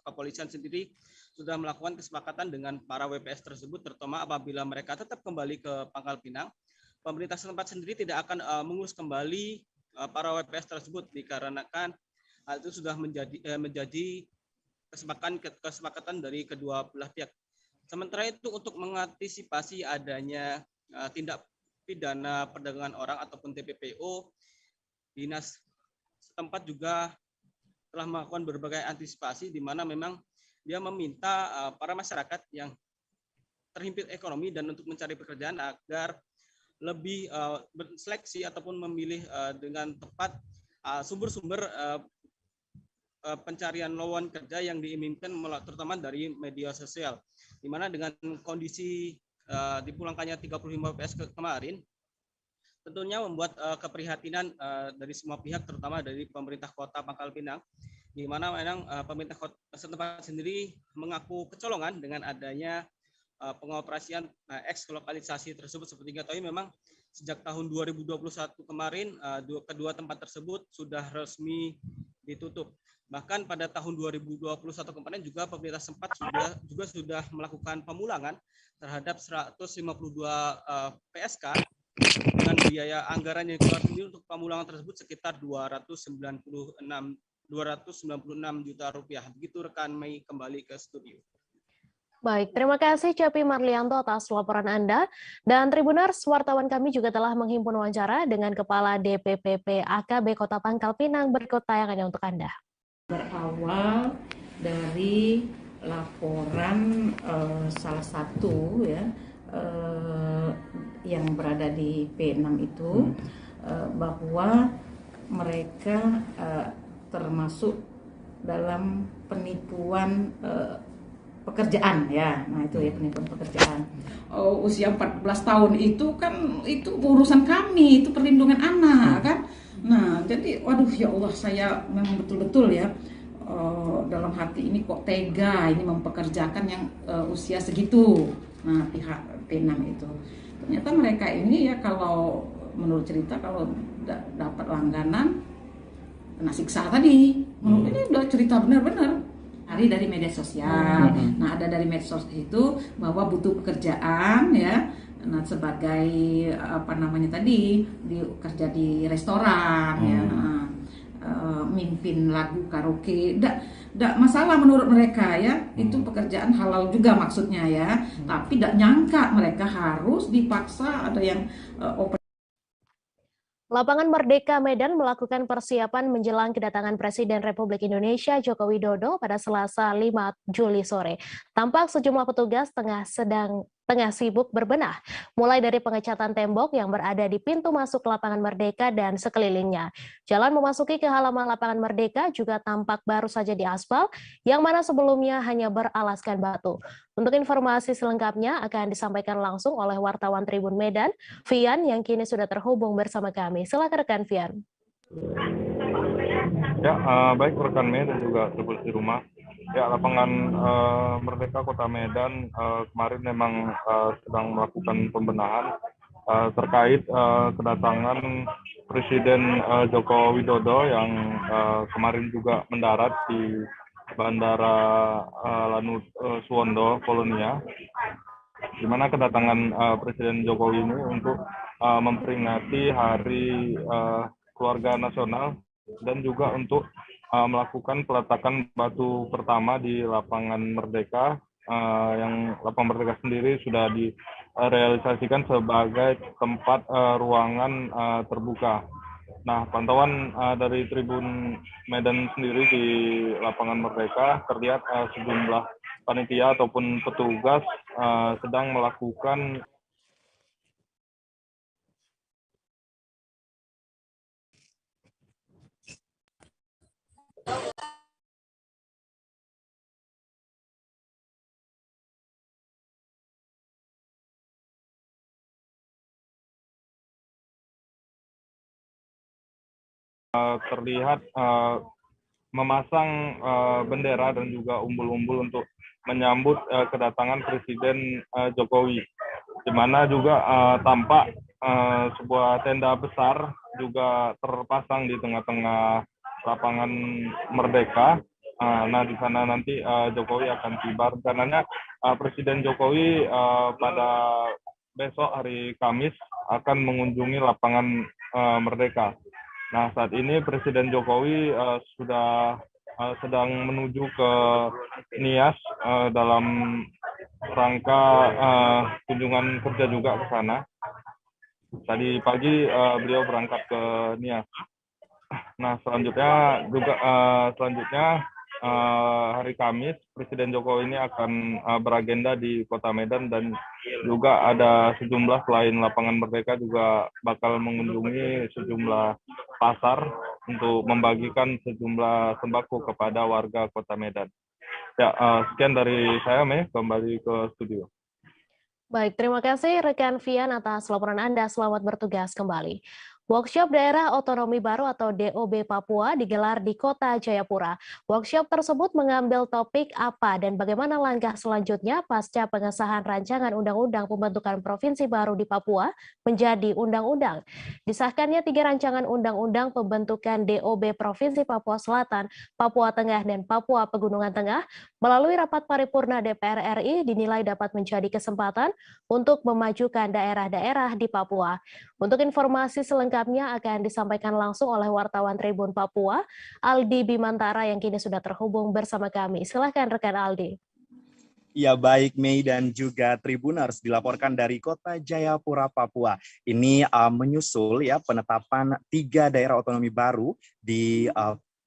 kepolisian sendiri sudah melakukan kesepakatan dengan para WPS tersebut, terutama apabila mereka tetap kembali ke Pangkal Pinang, pemerintah setempat sendiri tidak akan mengurus kembali para WPS tersebut, dikarenakan hal itu sudah menjadi kesepakatan dari kedua belah pihak. Sementara itu, untuk mengantisipasi adanya tindak pidana perdagangan orang ataupun TPPO, dinas setempat juga telah melakukan berbagai antisipasi, di mana memang dia meminta para masyarakat yang terhimpit ekonomi dan untuk mencari pekerjaan agar lebih berseleksi ataupun memilih dengan tepat sumber-sumber pencarian lowongan kerja yang diinginkan, terutama dari media sosial, di mana dengan kondisi dipulangkannya 35 WPS kemarin tentunya membuat keprihatinan dari semua pihak, terutama dari pemerintah Kota Pangkal Pinang, di mana memang pemerintah kota setempat sendiri mengaku kecolongan dengan adanya pengoperasian eks lokalisasi tersebut. Seperti diketahui memang sejak tahun 2021 kemarin kedua tempat tersebut sudah resmi ditutup. Bahkan pada tahun 2021 kemarin juga pemerintah sempat sudah melakukan pemulangan terhadap 152 PSK dengan biaya anggaran yang keluar sendiri untuk pemulangan tersebut sekitar 296 juta rupiah. Begitu rekan Mei, kembali ke studio. Baik, terima kasih Cepi Marlianto atas laporan Anda. Dan Tribuners, wartawan kami juga telah menghimpun wawancara dengan Kepala DPPP AKB Kota Pangkal Pinang. Berikut tayangannya untuk Anda. Berawal dari laporan salah satu yang berada di P6 itu bahwa mereka termasuk dalam penipuan pekerjaan ya. Nah itu ya, penipuan pekerjaan. Usia 14 tahun itu kan itu urusan kami, itu perlindungan anak kan. Nah, jadi waduh ya Allah, saya memang betul-betul ya dalam hati ini kok tega ini mempekerjakan yang usia segitu. Nah, pihak P6 itu. Ternyata mereka ini ya, kalau menurut cerita kalau dapat langganan kena siksa tadi. Ini udah cerita benar-benar. Dari media sosial. Nah, ada dari medsos itu bahwa butuh pekerjaan ya. Nah, sebagai apa namanya tadi, kerja di restoran ya. Mimpin lagu karaoke. Enggak masalah menurut mereka ya. Itu pekerjaan halal juga maksudnya ya. Tapi enggak nyangka mereka harus dipaksa ada yang Lapangan Merdeka Medan melakukan persiapan menjelang kedatangan Presiden Republik Indonesia Joko Widodo pada Selasa 5 Juli sore. Tampak sejumlah petugas tengah sibuk berbenah, mulai dari pengecatan tembok yang berada di pintu masuk Lapangan Merdeka dan sekelilingnya. Jalan memasuki ke halaman Lapangan Merdeka juga tampak baru saja diaspal, yang mana sebelumnya hanya beralaskan batu. Untuk informasi selengkapnya akan disampaikan langsung oleh wartawan Tribun Medan, Vian, yang kini sudah terhubung bersama kami. Silakan rekan Vian. Ya, baik rekan Mei dan juga tribuners di rumah. Ya, lapangan Merdeka Kota Medan kemarin memang sedang melakukan pembenahan terkait kedatangan Presiden Joko Widodo yang kemarin juga mendarat di Bandara Lanut Suwondo, Polonia, di mana kedatangan Presiden Jokowi ini untuk memperingati Hari Keluarga Nasional dan juga untuk melakukan peletakan batu pertama di lapangan Merdeka, yang lapangan Merdeka sendiri sudah direalisasikan sebagai tempat ruangan terbuka. Nah, pantauan dari Tribun Medan sendiri di lapangan Merdeka terlihat sejumlah panitia ataupun petugas sedang melakukan terlihat memasang bendera dan juga umbul-umbul untuk menyambut kedatangan Presiden Jokowi, di mana juga tampak sebuah tenda besar juga terpasang di tengah-tengah lapangan Merdeka. Nah, di sana nanti Jokowi akan tiba. Rencananya Presiden Jokowi pada besok hari Kamis akan mengunjungi lapangan Merdeka. Nah, saat ini Presiden Jokowi sudah sedang menuju ke Nias dalam rangka kunjungan kerja juga ke sana. Tadi pagi beliau berangkat ke Nias. Nah, selanjutnya hari Kamis Presiden Jokowi ini akan beragenda di Kota Medan, dan juga ada sejumlah selain lapangan Merdeka juga bakal mengunjungi sejumlah pasar untuk membagikan sejumlah sembako kepada warga Kota Medan. Ya, sekian dari saya, Mei, kembali ke studio. Baik, terima kasih rekan Vian atas laporan Anda. Selamat bertugas kembali. Workshop Daerah Otonomi Baru atau DOB Papua digelar di Kota Jayapura. Workshop tersebut mengambil topik apa dan bagaimana langkah selanjutnya pasca pengesahan rancangan Undang-Undang Pembentukan Provinsi Baru di Papua menjadi undang-undang. Disahkannya 3 rancangan Undang-Undang Pembentukan DOB Provinsi Papua Selatan, Papua Tengah, dan Papua Pegunungan Tengah melalui rapat paripurna DPR RI dinilai dapat menjadi kesempatan untuk memajukan daerah-daerah di Papua. Untuk informasi selengkapnya akan disampaikan langsung oleh wartawan Tribun Papua, Aldi Bimantara, yang kini sudah terhubung bersama kami. Silakan rekan Aldi. Ya, baik Mei dan juga Tribuners, dilaporkan dari Kota Jayapura, Papua. Ini menyusul ya penetapan 3 daerah otonomi baru di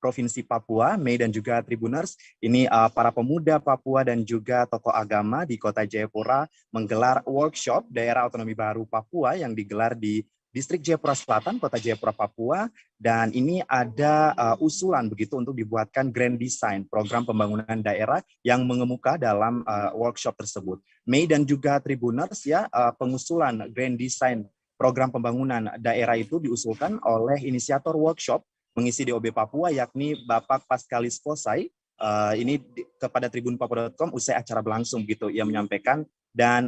Provinsi Papua. Mei dan juga Tribuners, ini para pemuda Papua dan juga tokoh agama di Kota Jayapura menggelar workshop daerah otonomi baru Papua yang digelar di Distrik Jayapura Selatan, Kota Jayapura, Papua, dan ini ada usulan begitu untuk dibuatkan grand design program pembangunan daerah yang mengemuka dalam workshop tersebut. Mei dan juga Tribuners ya, pengusulan grand design program pembangunan daerah itu diusulkan oleh inisiator workshop mengisi DOB Papua, yakni Bapak Paskalis Posai. Ini kepada tribunpapua.com usai acara berlangsung gitu, ia menyampaikan. Dan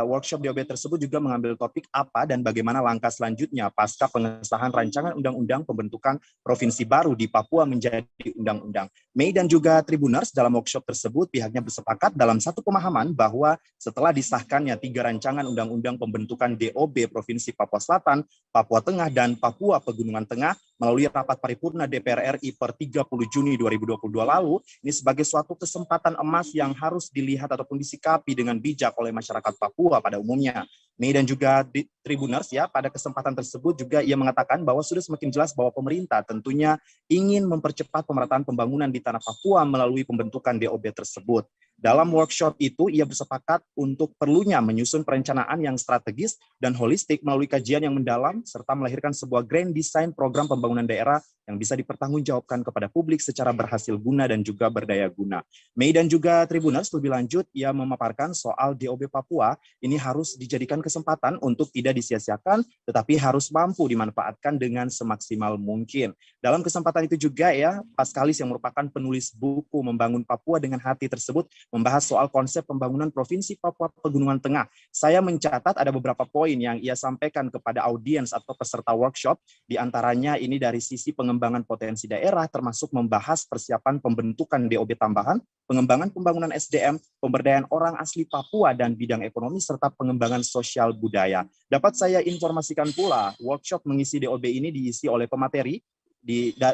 workshop DOB tersebut juga mengambil topik apa dan bagaimana langkah selanjutnya pasca pengesahan rancangan Undang-Undang Pembentukan Provinsi Baru di Papua menjadi undang-undang. Mei dan juga Tribuners, dalam workshop tersebut pihaknya bersepakat dalam satu pemahaman bahwa setelah disahkannya 3 rancangan Undang-Undang Pembentukan DOB Provinsi Papua Selatan, Papua Tengah, dan Papua Pegunungan Tengah melalui rapat paripurna DPR RI per 30 Juni 2022 lalu, ini sebagai suatu kesempatan emas yang harus dilihat ataupun disikapi dengan bijak oleh masyarakat Papua pada umumnya. Mei dan juga Tribuners ya, pada kesempatan tersebut juga ia mengatakan bahwa sudah semakin jelas bahwa pemerintah tentunya ingin mempercepat pemerataan pembangunan di tanah Papua melalui pembentukan DOB tersebut. Dalam workshop itu, ia bersepakat untuk perlunya menyusun perencanaan yang strategis dan holistik melalui kajian yang mendalam, serta melahirkan sebuah grand design program pembangunan daerah yang bisa dipertanggungjawabkan kepada publik secara berhasil guna dan juga berdaya guna. Mei dan juga Tribuners, lebih lanjut, ia memaparkan soal DOB Papua ini harus dijadikan kesempatan untuk tidak disia-siakan, tetapi harus mampu dimanfaatkan dengan semaksimal mungkin. Dalam kesempatan itu juga ya, Paskalis yang merupakan penulis buku Membangun Papua dengan Hati tersebut membahas soal konsep pembangunan Provinsi Papua Pegunungan Tengah. Saya mencatat ada beberapa poin yang ia sampaikan kepada audiens atau peserta workshop, di antaranya ini dari sisi pengembangan potensi daerah, termasuk membahas persiapan pembentukan DOB tambahan, pengembangan pembangunan SDM, pemberdayaan orang asli Papua dan bidang ekonomi, serta pengembangan sosial budaya. Dapat saya informasikan pula, workshop mengisi DOB ini diisi oleh pemateri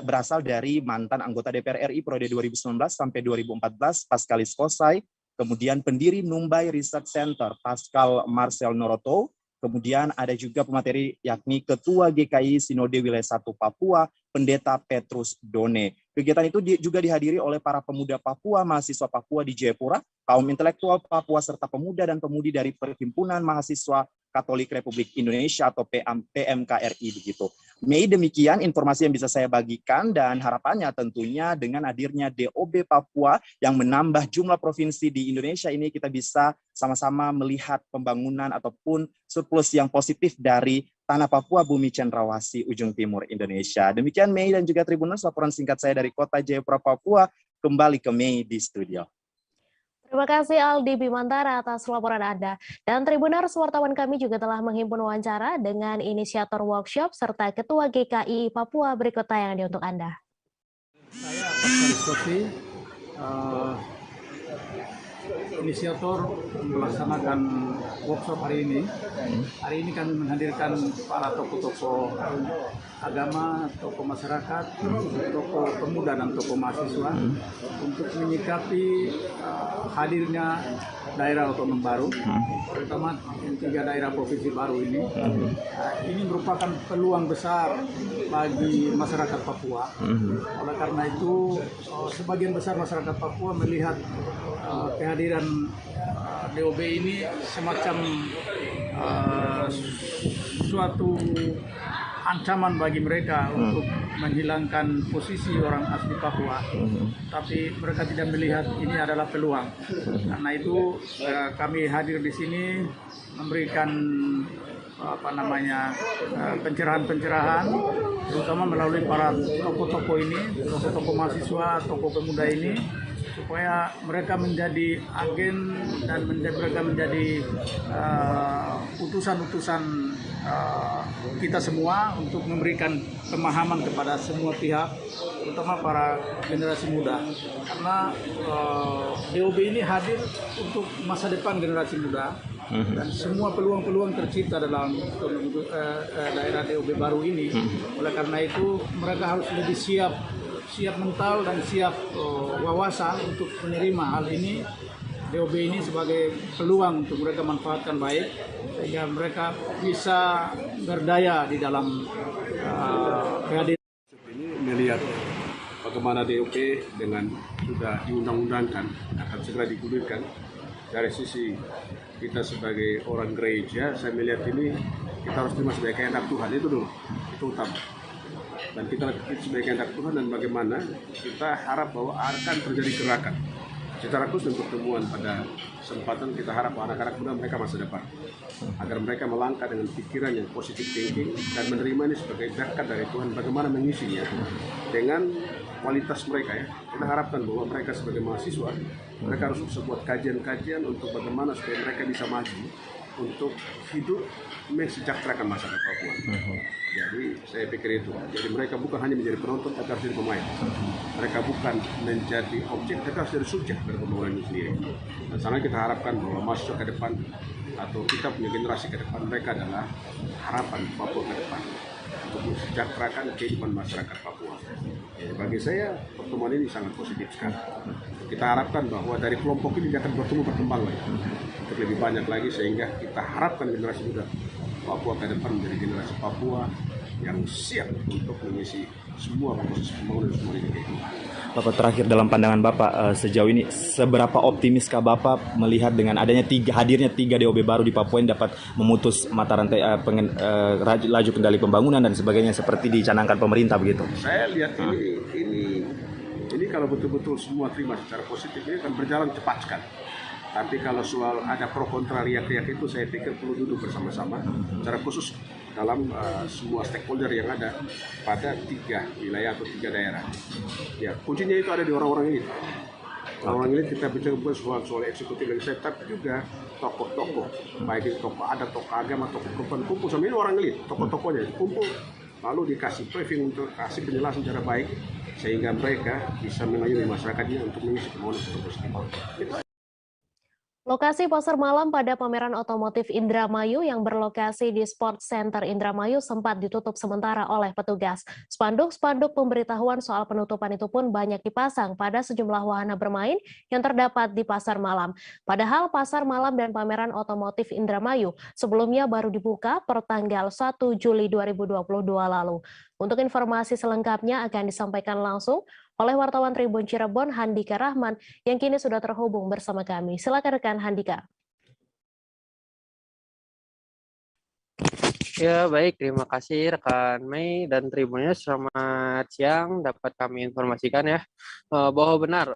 berasal dari mantan anggota DPR RI periode 2019 sampai 2014, Paskalis Kosai, kemudian pendiri Numbai Research Center, Pascal Marcel Noroto, kemudian ada juga pemateri yakni Ketua GKI Sinode Wilayah 1 Papua, Pendeta Petrus Done. Kegiatan itu juga dihadiri oleh para pemuda Papua, mahasiswa Papua di Jayapura, kaum intelektual Papua, serta pemuda dan pemudi dari Perhimpunan Mahasiswa Katolik Republik Indonesia atau PMKRI begitu. Mei, demikian informasi yang bisa saya bagikan, dan harapannya tentunya dengan hadirnya DOB Papua yang menambah jumlah provinsi di Indonesia ini, kita bisa sama-sama melihat pembangunan ataupun surplus yang positif dari tanah Papua, bumi cendrawasih ujung timur Indonesia. Demikian Mei dan juga Tribuners, laporan singkat saya dari Kota Jayapura, Papua. Kembali ke Mei di studio. Terima kasih Aldi Bimantara atas laporan Anda. Dan Tribuners, wartawan kami juga telah menghimpun wawancara dengan inisiator workshop serta Ketua GKI Papua. Berikut tayangan untuk Anda. Saya Paskalis Kosai, inisiator melaksanakan workshop hari ini. Hari ini kami menghadirkan para tokoh-tokoh agama, tokoh masyarakat, tokoh pemuda dan tokoh mahasiswa untuk menyikapi hadirnya daerah otonom baru, terutama 3 daerah provinsi baru ini. Ini merupakan peluang besar bagi masyarakat Papua. Oleh karena itu, sebagian besar masyarakat Papua melihat kehadiran DOB ini semacam suatu ancaman bagi mereka untuk menghilangkan posisi orang asli Papua, tapi mereka tidak melihat ini adalah peluang. Karena itu kami hadir di sini memberikan pencerahan-pencerahan, terutama melalui para tokoh-tokoh ini, tokoh-tokoh mahasiswa, tokoh pemuda ini, supaya mereka menjadi agen dan mereka menjadi utusan-utusan kita semua untuk memberikan pemahaman kepada semua pihak, terutama para generasi muda. Karena DOB ini hadir untuk masa depan generasi muda, dan semua peluang-peluang tercipta dalam daerah DOB baru ini. Oleh karena itu mereka harus lebih siap mental dan siap wawasan untuk menerima hal ini, DOB ini sebagai peluang untuk mereka manfaatkan baik, sehingga mereka bisa berdaya di dalam kehadiran. Ini melihat bagaimana DOB dengan sudah diundang-undangkan akan segera digulirkan. Dari sisi kita sebagai orang gereja, saya melihat ini kita harus terima sebagai kehendak Tuhan, itu dulu, itu utama. Dan kita sebagai kehendak Tuhan, dan bagaimana kita harap bahwa akan terjadi gerakan secara khusus untuk pertemuan pada kesempatan. Kita harap anak-anak muda mereka masa depan, agar mereka melangkah dengan pikiran yang positif thinking dan menerima ini sebagai berkat dari Tuhan, bagaimana mengisinya dengan kualitas mereka ya. Kita harapkan bahwa mereka sebagai mahasiswa, mereka harus bisa buat kajian-kajian untuk bagaimana supaya mereka bisa maju untuk hidup mensejahterakan masyarakat Papua. Jadi saya pikir itu. Jadi mereka bukan hanya menjadi penonton, tapi harus jadi pemain. Mereka bukan menjadi objek, tapi harus jadi subjek dari pembangunan itu sendiri. Dan sangat kita harapkan bahwa mahasiswa ke depan atau kita punya generasi ke depan, mereka adalah harapan Papua ke depan untuk mensejahterakan kehidupan masyarakat Papua. Jadi bagi saya pertemuan ini sangat positif sekali. Kita harapkan bahwa dari kelompok ini akan berkembang lagi untuk lebih banyak lagi, sehingga kita harapkan generasi muda Papua ke depan menjadi generasi Papua yang siap untuk mengisi semua proses pembangunan semua ini. Bapak, terakhir dalam pandangan Bapak sejauh ini seberapa optimiskah Bapak melihat dengan adanya hadirnya 3 DOB baru di Papua yang dapat memutus mata rantai laju kendali pembangunan dan sebagainya seperti dicanangkan pemerintah begitu? Saya lihat ini kalau betul-betul semua terima secara positif ini akan berjalan cepat sekali. Tapi kalau soal ada pro kontra riak-riak itu saya pikir perlu duduk bersama-sama secara khusus dalam semua stakeholder yang ada pada 3 wilayah atau 3 daerah. Ya, kuncinya itu ada di orang-orang ini. Orang ini kita bicara bukan soal eksekutif legislatif, tapi juga tokoh-tokoh, baik itu tokoh adat, tokoh agama, tokoh perempuan, kumpul sama ini orang elit, tokoh-tokohnya kumpul, lalu dikasih briefing untuk kasih penjelasan secara baik sehingga mereka bisa mengayomi masyarakatnya untuk mengisi permohonan tersebut. Lokasi pasar malam pada pameran otomotif Indramayu yang berlokasi di Sport Center Indramayu sempat ditutup sementara oleh petugas. Spanduk-spanduk pemberitahuan soal penutupan itu pun banyak dipasang pada sejumlah wahana bermain yang terdapat di pasar malam. Padahal pasar malam dan pameran otomotif Indramayu sebelumnya baru dibuka per tanggal 1 Juli 2022 lalu. Untuk informasi selengkapnya akan disampaikan langsung oleh wartawan Tribun Cirebon Handika Rahman yang kini sudah terhubung bersama kami. Silakan rekan Handika. Ya baik, terima kasih rekan Mei dan Tribunnya. Selamat siang, dapat kami informasikan ya bahwa benar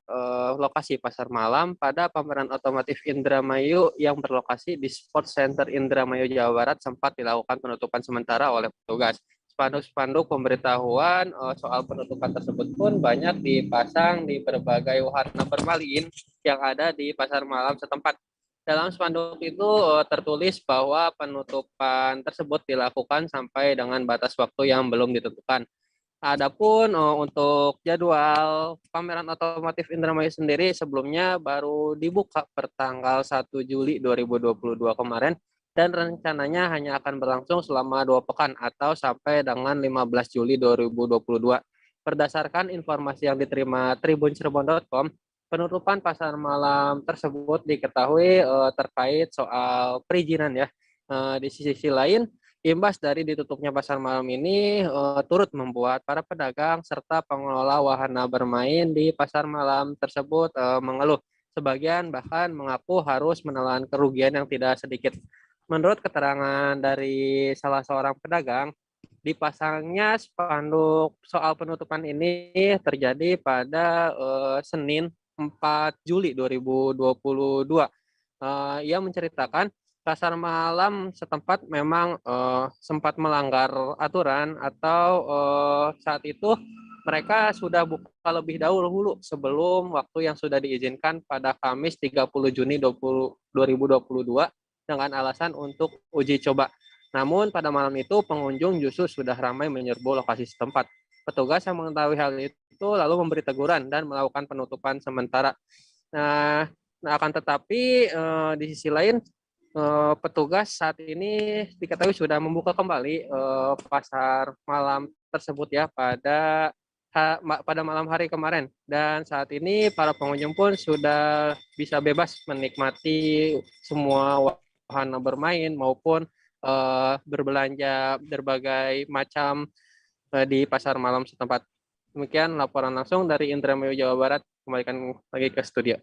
lokasi pasar malam pada pameran otomotif Indramayu yang berlokasi di Sport Center Indramayu Jawa Barat sempat dilakukan penutupan sementara oleh petugas. Spanduk-spanduk pemberitahuan soal penutupan tersebut pun banyak dipasang di berbagai wahana bermain yang ada di pasar malam setempat. Dalam spanduk itu tertulis bahwa penutupan tersebut dilakukan sampai dengan batas waktu yang belum ditentukan. Adapun untuk jadwal pameran otomotif Indramayu sendiri sebelumnya baru dibuka per tanggal 1 Juli 2022 kemarin. Dan rencananya hanya akan berlangsung selama 2 pekan atau sampai dengan 15 Juli 2022. Berdasarkan informasi yang diterima tribuncirebon.com, penutupan pasar malam tersebut diketahui terkait soal perizinan ya. Di sisi lain, imbas dari ditutupnya pasar malam ini turut membuat para pedagang serta pengelola wahana bermain di pasar malam tersebut mengeluh. Sebagian bahkan mengaku harus menelan kerugian yang tidak sedikit. Menurut keterangan dari salah seorang pedagang, dipasangnya spanduk soal penutupan ini terjadi pada Senin 4 Juli 2022. Ia menceritakan pasar malam setempat memang sempat melanggar aturan atau saat itu mereka sudah buka lebih dahulu sebelum waktu yang sudah diizinkan pada Kamis 30 Juni 2022 dengan alasan untuk uji coba. Namun pada malam itu pengunjung justru sudah ramai menyerbu lokasi setempat. Petugas yang mengetahui hal itu lalu memberi teguran dan melakukan penutupan sementara. Nah akan tetapi di sisi lain petugas saat ini diketahui sudah membuka kembali pasar malam tersebut ya pada malam hari kemarin, dan saat ini para pengunjung pun sudah bisa bebas menikmati semua wahana bermain maupun berbelanja berbagai macam di pasar malam setempat. Demikian laporan langsung dari Indramayu Jawa Barat. Kembalikan lagi ke studio.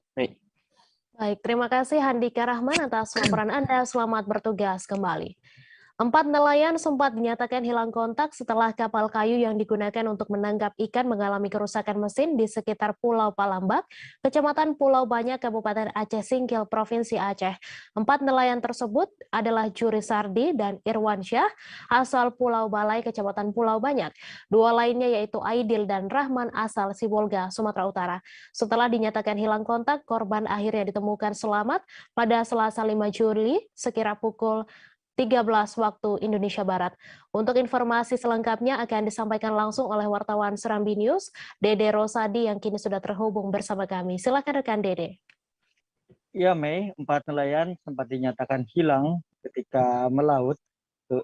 Baik, terima kasih Handika Rahman atas laporan Anda. Selamat bertugas kembali. 4 nelayan sempat dinyatakan hilang kontak setelah kapal kayu yang digunakan untuk menangkap ikan mengalami kerusakan mesin di sekitar Pulau Palambak, Kecamatan Pulau Banyak, Kabupaten Aceh Singkil, Provinsi Aceh. 4 nelayan tersebut adalah Juri Sardi dan Irwan Syah, asal Pulau Balai, Kecamatan Pulau Banyak. 2 lainnya yaitu Aidil dan Rahman, asal Sibolga, Sumatera Utara. Setelah dinyatakan hilang kontak, korban akhirnya ditemukan selamat pada Selasa 5 Juli sekira pukul 13 waktu Indonesia Barat. Untuk informasi selengkapnya akan disampaikan langsung oleh wartawan Serambi News, Dede Rosadi yang kini sudah terhubung bersama kami. Silakan rekan Dede. Ya Mei, 4 nelayan sempat dinyatakan hilang ketika melaut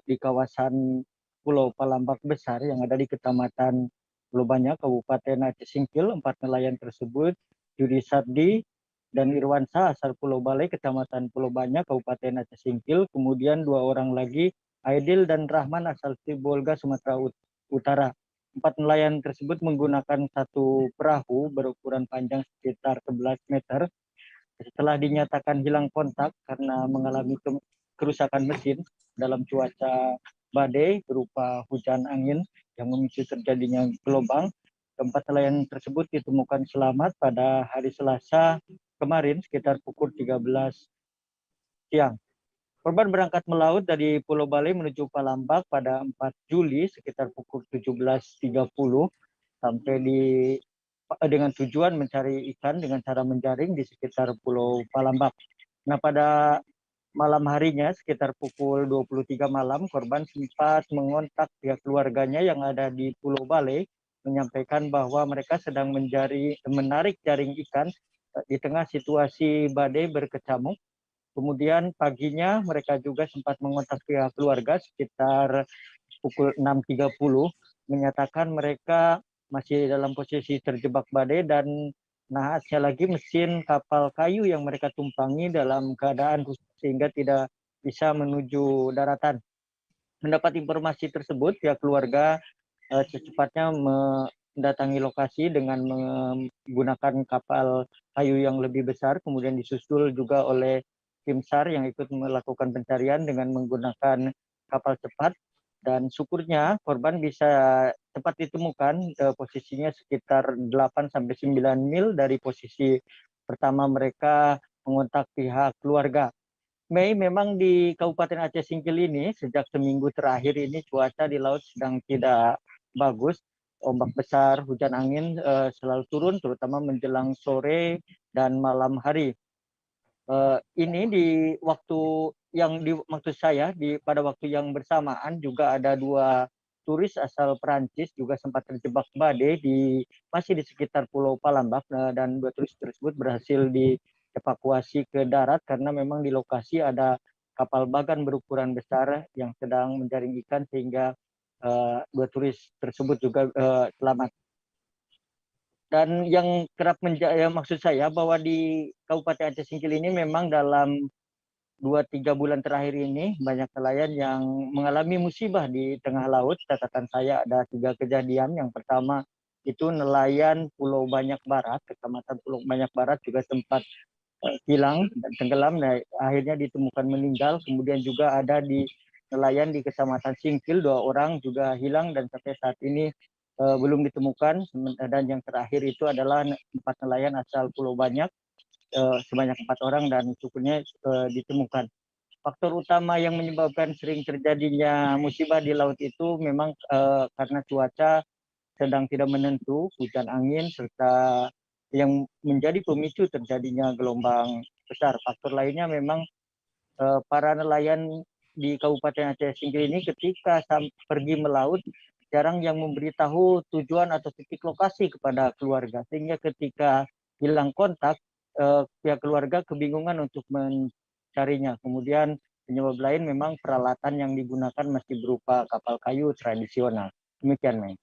di kawasan Pulau Palambak Besar yang ada di Kecamatan Pulau Banyak, Kabupaten Aceh Singkil. 4 nelayan tersebut, Judi Sardi dan Irwan Syah, asal Pulau Balai, Kecamatan Pulau Banyak, Kabupaten Aceh Singkil. Kemudian 2 orang lagi, Aidil dan Rahman, asal Sibolga, Sumatera Utara. 4 nelayan tersebut menggunakan satu perahu berukuran panjang sekitar 11 meter. Setelah dinyatakan hilang kontak karena mengalami kerusakan mesin dalam cuaca badai berupa hujan angin yang memicu terjadinya gelombang, keempat nelayan tersebut ditemukan selamat pada hari Selasa kemarin sekitar pukul 13 siang. Korban berangkat melaut dari Pulau Bale menuju Palambak pada 4 Juli sekitar pukul 17.30 sampai dengan tujuan mencari ikan dengan cara menjaring di sekitar Pulau Palambak. Nah, pada malam harinya sekitar pukul 23 malam korban sempat mengontak pihak keluarganya yang ada di Pulau Bale menyampaikan bahwa mereka sedang menarik jaring ikan di tengah situasi badai berkecamuk. Kemudian paginya mereka juga sempat mengontak pihak keluarga sekitar pukul 6.30 menyatakan mereka masih dalam posisi terjebak badai dan nahasnya lagi mesin kapal kayu yang mereka tumpangi dalam keadaan rusak sehingga tidak bisa menuju daratan. Mendapat informasi tersebut, pihak keluarga secepatnya mendatangi lokasi dengan menggunakan kapal kayu yang lebih besar, kemudian disusul juga oleh tim SAR yang ikut melakukan pencarian dengan menggunakan kapal cepat, dan syukurnya korban bisa cepat ditemukan, posisinya sekitar 8-9 mil dari posisi pertama mereka mengontak pihak keluarga. Mei, memang di Kabupaten Aceh Singkil ini sejak seminggu terakhir ini cuaca di laut sedang tidak bagus, ombak besar, hujan angin selalu turun terutama menjelang sore dan malam hari. Ini di waktu maksud saya pada waktu yang bersamaan juga ada 2 turis asal Perancis juga sempat terjebak badai masih di sekitar Pulau Palambak, dan 2 turis tersebut berhasil dievakuasi ke darat karena memang di lokasi ada kapal bagan berukuran besar yang sedang menjaring ikan sehingga 2 turis tersebut juga selamat. Dan yang kerap maksud saya bahwa di Kabupaten Aceh Singkil ini memang dalam 2-3 bulan terakhir ini banyak nelayan yang mengalami musibah di tengah laut. Catatan saya ada 3 kejadian. Yang pertama itu nelayan Pulau Banyak Barat, Kecamatan Pulau Banyak Barat juga sempat hilang dan tenggelam. Nah, akhirnya ditemukan meninggal. Kemudian juga ada di nelayan di Kecamatan Singkil 2 orang juga hilang dan sampai saat ini belum ditemukan. Dan yang terakhir itu adalah 4 nelayan asal Pulau Banyak sebanyak 4 orang dan syukurnya ditemukan. Faktor utama yang menyebabkan sering terjadinya musibah di laut itu memang karena cuaca sedang tidak menentu, hujan angin serta yang menjadi pemicu terjadinya gelombang besar. Faktor lainnya memang para nelayan di Kabupaten Aceh Singkil ini ketika pergi melaut jarang yang memberitahu tujuan atau titik lokasi kepada keluarga, sehingga ketika hilang kontak pihak keluarga kebingungan untuk mencarinya. Kemudian penyebab lain memang peralatan yang digunakan masih berupa kapal kayu tradisional. Demikian, Mei.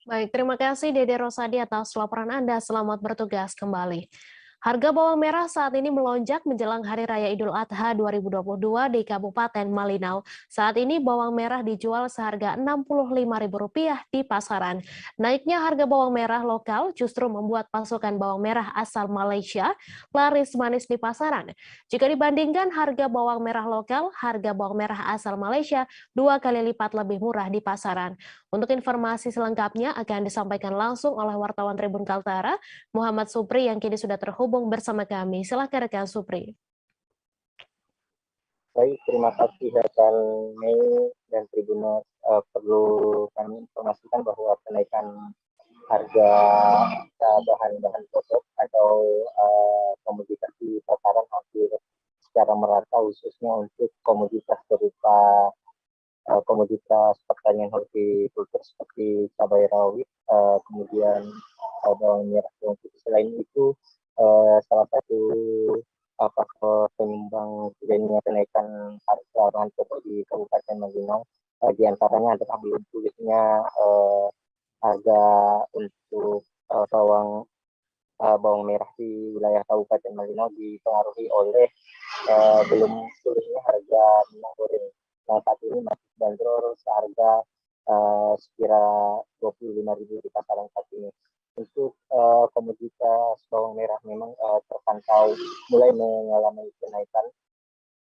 Baik, terima kasih Dede Rosadi atas laporan Anda. Selamat bertugas kembali. Harga bawang merah saat ini melonjak menjelang Hari Raya Idul Adha 2022 di Kabupaten Malinau. Saat ini bawang merah dijual seharga Rp65.000 di pasaran. Naiknya harga bawang merah lokal justru membuat pasokan bawang merah asal Malaysia laris manis di pasaran. Jika dibandingkan harga bawang merah lokal, harga bawang merah asal Malaysia 2 kali lipat lebih murah di pasaran. Untuk informasi selengkapnya akan disampaikan langsung oleh wartawan Tribun Kaltara, Muhammad Supri yang kini sudah terhubung bersama kami. Silakan rekan Supri. Baik, terima kasih rekan Mei dan Tribuners. Perlu kami informasikan bahwa kenaikan harga bahan-bahan pokok atau komoditas di pasaran hampir secara merata, khususnya untuk komoditas berupa komoditas pertanian hortikultur seperti cabai rawit, kemudian bawang merah, bawang putih. Selain itu, salah satu faktor penyumbang terjadinya kenaikan harga bahan pokok di Kabupaten Malinau diantaranya adalah belum pulihnya harga untuk bawang merah di wilayah Kabupaten Malinau dipengaruhi oleh belum pulihnya harga minyak goreng. Nah, saat ini masih bandrol seharga sekira 25.000 di pasaran saat ini. Untuk komoditas bawang merah memang terpantau mulai mengalami kenaikan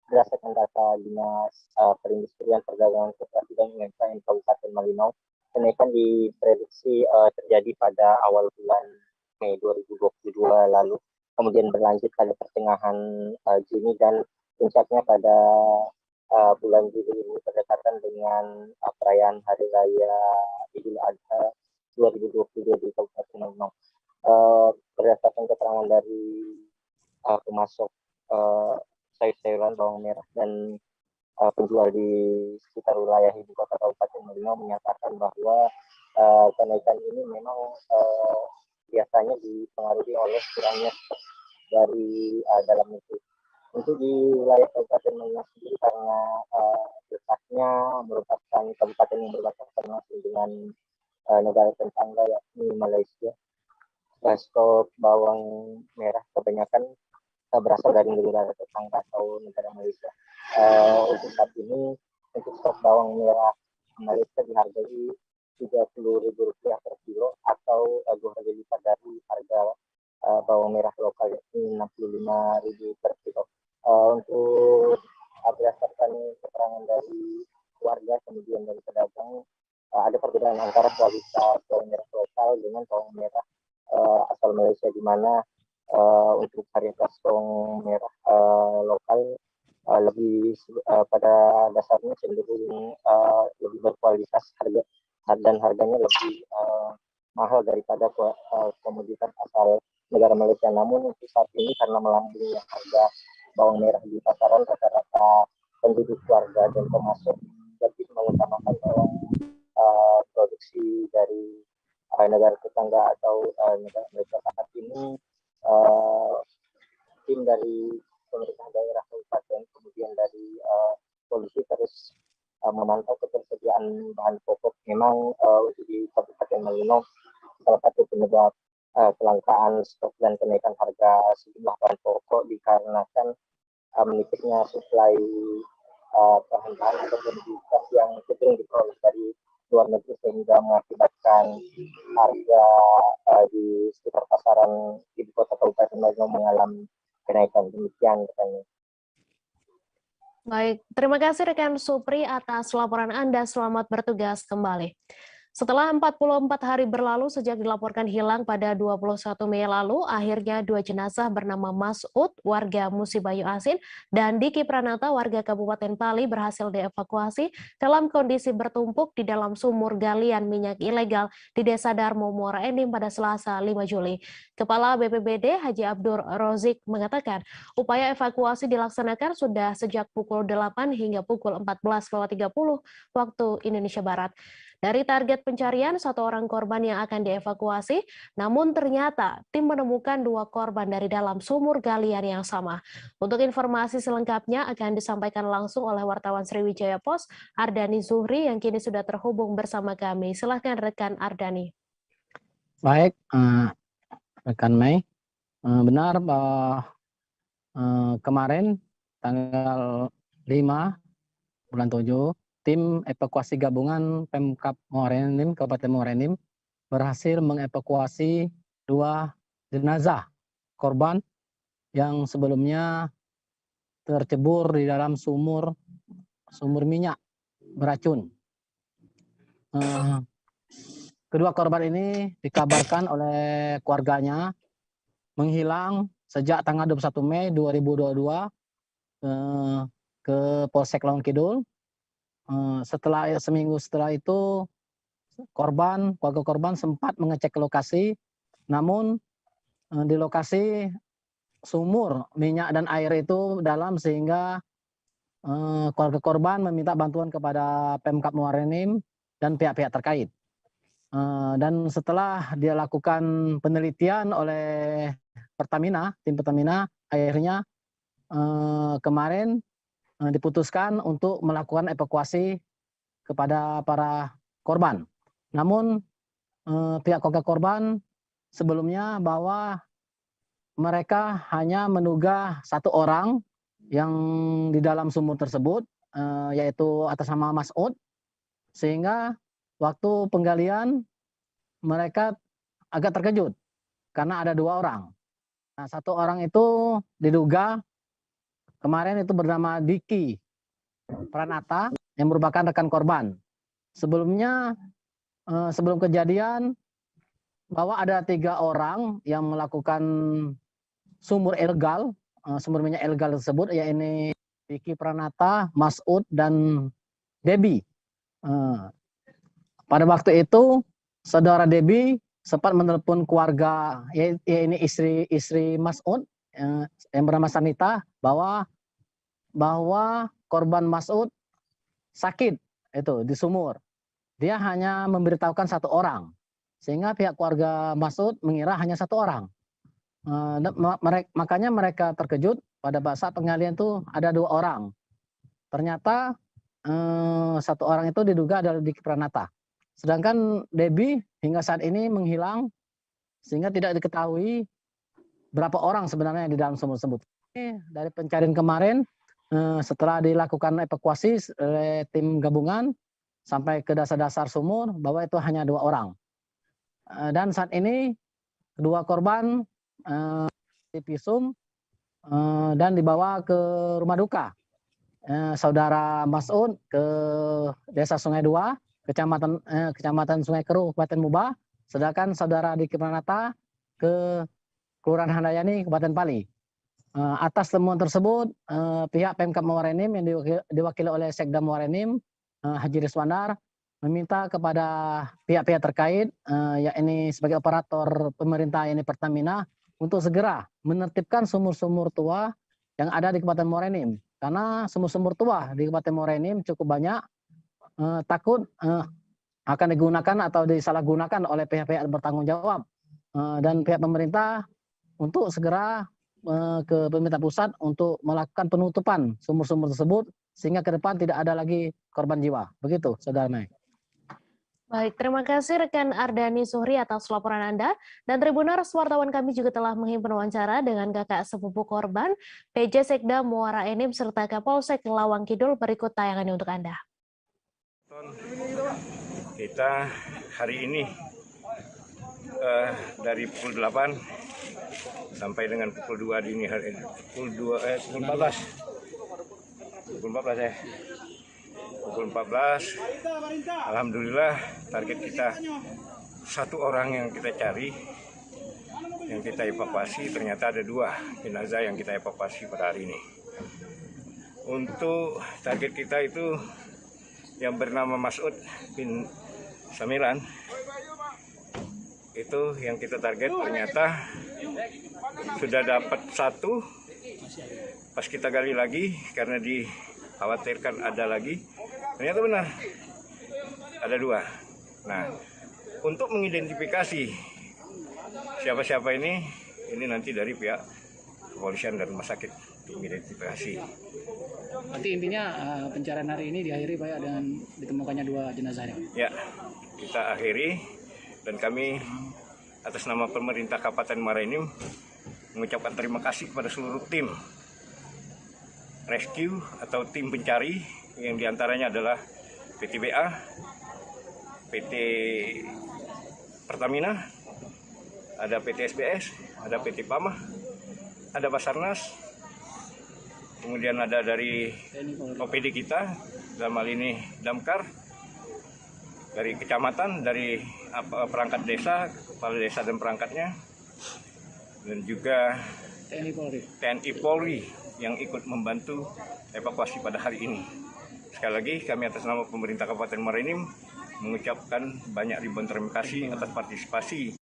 berdasarkan data Dinas Perindustrian Perdagangan Koperasi dan UMKM Kabupaten Malinau. Kenaikan diprediksi terjadi pada awal bulan Mei 2022 lalu, kemudian berlanjut pada pertengahan Juni dan puncaknya pada bulan Juli ini berdekatan dengan perayaan Hari Raya Idul Adha 2022 di Kabupaten Malinau. Berdasarkan keterangan dari pemasok sayur-sayuran bawang merah dan penjual di sekitar wilayah ibu kota Kabupaten Malinau menyatakan bahwa kenaikan ini memang biasanya dipengaruhi oleh kurangnya stok dari dalam negeri. Untuk di wilayah Kabupaten Malinau sendiri karena letaknya merupakan kabupaten yang berbatasan langsung dengan negara tetangga yakni Malaysia, stok bawang merah kebanyakan berasal dari negara tetangga atau negara Malaysia. Untuk saat ini untuk stok bawang merah Malaysia dihargai Rp30.000 per kilo atau 2 kali lipat dari harga bawang merah lokal yakni Rp65.000 per kilo. Untuk berdasarkan keterangan dari warga kemudian dari pedagang, ada perbedaan antara kualitas bawang merah lokal dengan bawang merah asal Malaysia, di mana untuk varietas bawang merah lokal lebih pada dasarnya cenderung lebih berkualitas dan harganya lebih mahal daripada komoditas asal negara Malaysia. Namun untuk saat ini karena melambungnya harga bawang merah di pasaran, rata-rata penduduk warga dan pemasok lebih mengutamakan bawang produksi dari negara tetangga atau negara Malaysia. Saat ini tim dari pemerintah daerah kabupaten kemudian dari polisi terus memantau ketersediaan bahan pokok. Memang untuk di Kabupaten Malinau salah satu penyebab kelangkaan stok dan kenaikan harga sejumlah bahan pokok dikarenakan menipisnya suplai bahan-bahan atau komoditas yang cenderung diperoleh dari luar negeri, sehingga mengakibatkan harga di sekitar pasaran ibu kota Kabupaten Malinau mengalami kenaikan. Demikian rekan. Baik, terima kasih rekan Supri atas laporan Anda. Selamat bertugas kembali. Setelah 44 hari berlalu sejak dilaporkan hilang pada 21 Mei lalu, akhirnya 2 jenazah bernama Mas'ud, warga Musi Bayu Asin, dan Diki Pranata, warga Kabupaten Pali berhasil dievakuasi dalam kondisi bertumpuk di dalam sumur galian minyak ilegal di Desa Darmo, Muara Enim pada Selasa 5 Juli. Kepala BPBD Haji Abdur Rozik mengatakan, upaya evakuasi dilaksanakan sudah sejak pukul 8 hingga pukul 14.30 waktu Indonesia Barat. Dari target pencarian 1 orang korban yang akan dievakuasi, namun ternyata tim menemukan 2 korban dari dalam sumur galian yang sama. Untuk informasi selengkapnya akan disampaikan langsung oleh wartawan Sriwijaya Post, Ardani Zuhri, yang kini sudah terhubung bersama kami. Silahkan rekan Ardani. Baik, rekan Mei, benar bahwa kemarin tanggal 5 bulan 7, tim evakuasi gabungan Pemkab Muara Enim, Kabupaten Muara Enim, berhasil mengevakuasi 2 jenazah korban yang sebelumnya tercebur di dalam sumur minyak beracun. Kedua korban ini dikabarkan oleh keluarganya menghilang sejak tanggal 21 Mei 2022 ke Polsek Lawang Kidul. Seminggu setelah itu keluarga korban sempat mengecek lokasi, namun di lokasi sumur minyak dan air itu dalam, sehingga keluarga korban meminta bantuan kepada Pemkab Muara Enim dan pihak-pihak terkait. Dan setelah dia lakukan penelitian oleh tim Pertamina, akhirnya kemarin diputuskan untuk melakukan evakuasi kepada para korban. Namun pihak keluarga korban sebelumnya bahwa mereka hanya menduga 1 orang yang di dalam sumur tersebut, yaitu atas nama Mas'ud, sehingga waktu penggalian mereka agak terkejut karena ada 2 orang. Nah, 1 orang itu diduga kemarin itu bernama Diki Pranata yang merupakan rekan korban. Sebelumnya, sebelum kejadian, bahwa ada 3 orang yang melakukan sumur ilegal, sumur minyak ilegal tersebut, yaitu Diki Pranata, Mas'ud, dan Debi. Pada waktu itu, saudara Debi sempat menelepon keluarga, ini istri Mas'ud yang bernama Sanita, bahwa korban Mas'ud sakit itu di sumur. Dia hanya memberitahukan 1 orang, sehingga pihak keluarga Mas'ud mengira hanya 1 orang. Makanya mereka terkejut pada saat penggalian itu ada 2 orang. Ternyata 1 orang itu diduga adalah Diki Pranata. Sedangkan Debi hingga saat ini menghilang, sehingga tidak diketahui berapa orang sebenarnya di dalam sumur tersebut. Dari pencarian kemarin, setelah dilakukan evakuasi oleh tim gabungan sampai ke dasar-dasar sumur, bahwa itu hanya 2 orang. Dan saat ini kedua korban divisum dan dibawa ke rumah duka. Saudara Mas'ud ke Desa Sungai 2, Kecamatan Sungai Keruh, Kabupaten Muba, sedangkan saudara Diki Pranata ke Kelurahan Handayani, Kabupaten Pali. Atas temuan tersebut, pihak Pemkab Muara Enim yang diwakili oleh Sekda Muara Enim, Haji Riswandar, meminta kepada pihak-pihak terkait, yakni sebagai operator pemerintah, yakni Pertamina, untuk segera menertibkan sumur-sumur tua yang ada di Kabupaten Muara Enim. Karena sumur-sumur tua di Kabupaten Muara Enim cukup banyak, takut akan digunakan atau disalahgunakan oleh pihak-pihak bertanggung jawab, dan pihak pemerintah untuk segera ke pemerintah pusat untuk melakukan penutupan sumur-sumur tersebut sehingga ke depan tidak ada lagi korban jiwa. Begitu, Saudara Mei. Baik, terima kasih rekan Ardani Suhri atas laporan Anda. Dan Tribuners, wartawan kami juga telah menghimpun wawancara dengan kakak sepupu korban, PJ Sekda Muara Enim serta Kapolsek Lawang Kidul. Berikut tayangannya untuk Anda. Kita hari ini dari pukul 8 sampai dengan pukul 2 dini hari, pukul 14 ya. Pukul 14, alhamdulillah target kita 1 orang yang kita cari, yang kita evakuasi, ternyata ada 2 jenazah yang kita evakuasi pada hari ini. Untuk target kita itu yang bernama Mas'ud bin Samiran, itu yang kita target, ternyata sudah dapat 1. Pas kita gali lagi karena dikhawatirkan ada lagi, ternyata benar ada 2. Nah, untuk mengidentifikasi siapa-siapa ini nanti dari pihak kepolisian dan rumah sakit untuk mengidentifikasi. Berarti intinya pencarian hari ini diakhiri Pak ya dengan ditemukannya 2 jenazah ya? Ya, kita akhiri, dan kami atas nama pemerintah Kabupaten Muara Enim mengucapkan terima kasih kepada seluruh tim rescue atau tim pencari yang diantaranya adalah PTBA, PT Pertamina, ada PT SBS, ada PT Pamah, ada Basarnas, kemudian ada dari OPD kita, dalam hal ini Damkar, dari kecamatan, dari perangkat desa, kepala desa dan perangkatnya, dan juga TNI Polri yang ikut membantu evakuasi pada hari ini. Sekali lagi kami atas nama pemerintah Kabupaten Muara Enim mengucapkan banyak ribuan terima kasih atas partisipasi.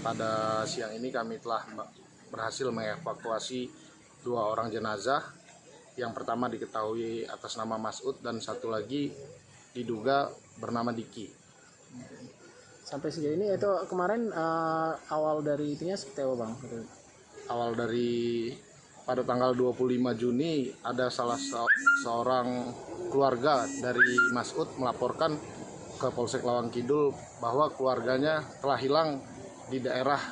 Pada siang ini kami telah berhasil mengevakuasi 2 orang jenazah. Yang pertama diketahui atas nama Mas'ud dan 1 lagi diduga bernama Diki. Sampai sejauh ini itu kemarin awal dari itunya seperti apa Bang? Awal dari pada tanggal 25 Juni ada salah seorang keluarga dari Mas'ud melaporkan ke Polsek Lawang Kidul bahwa keluarganya telah hilang di daerah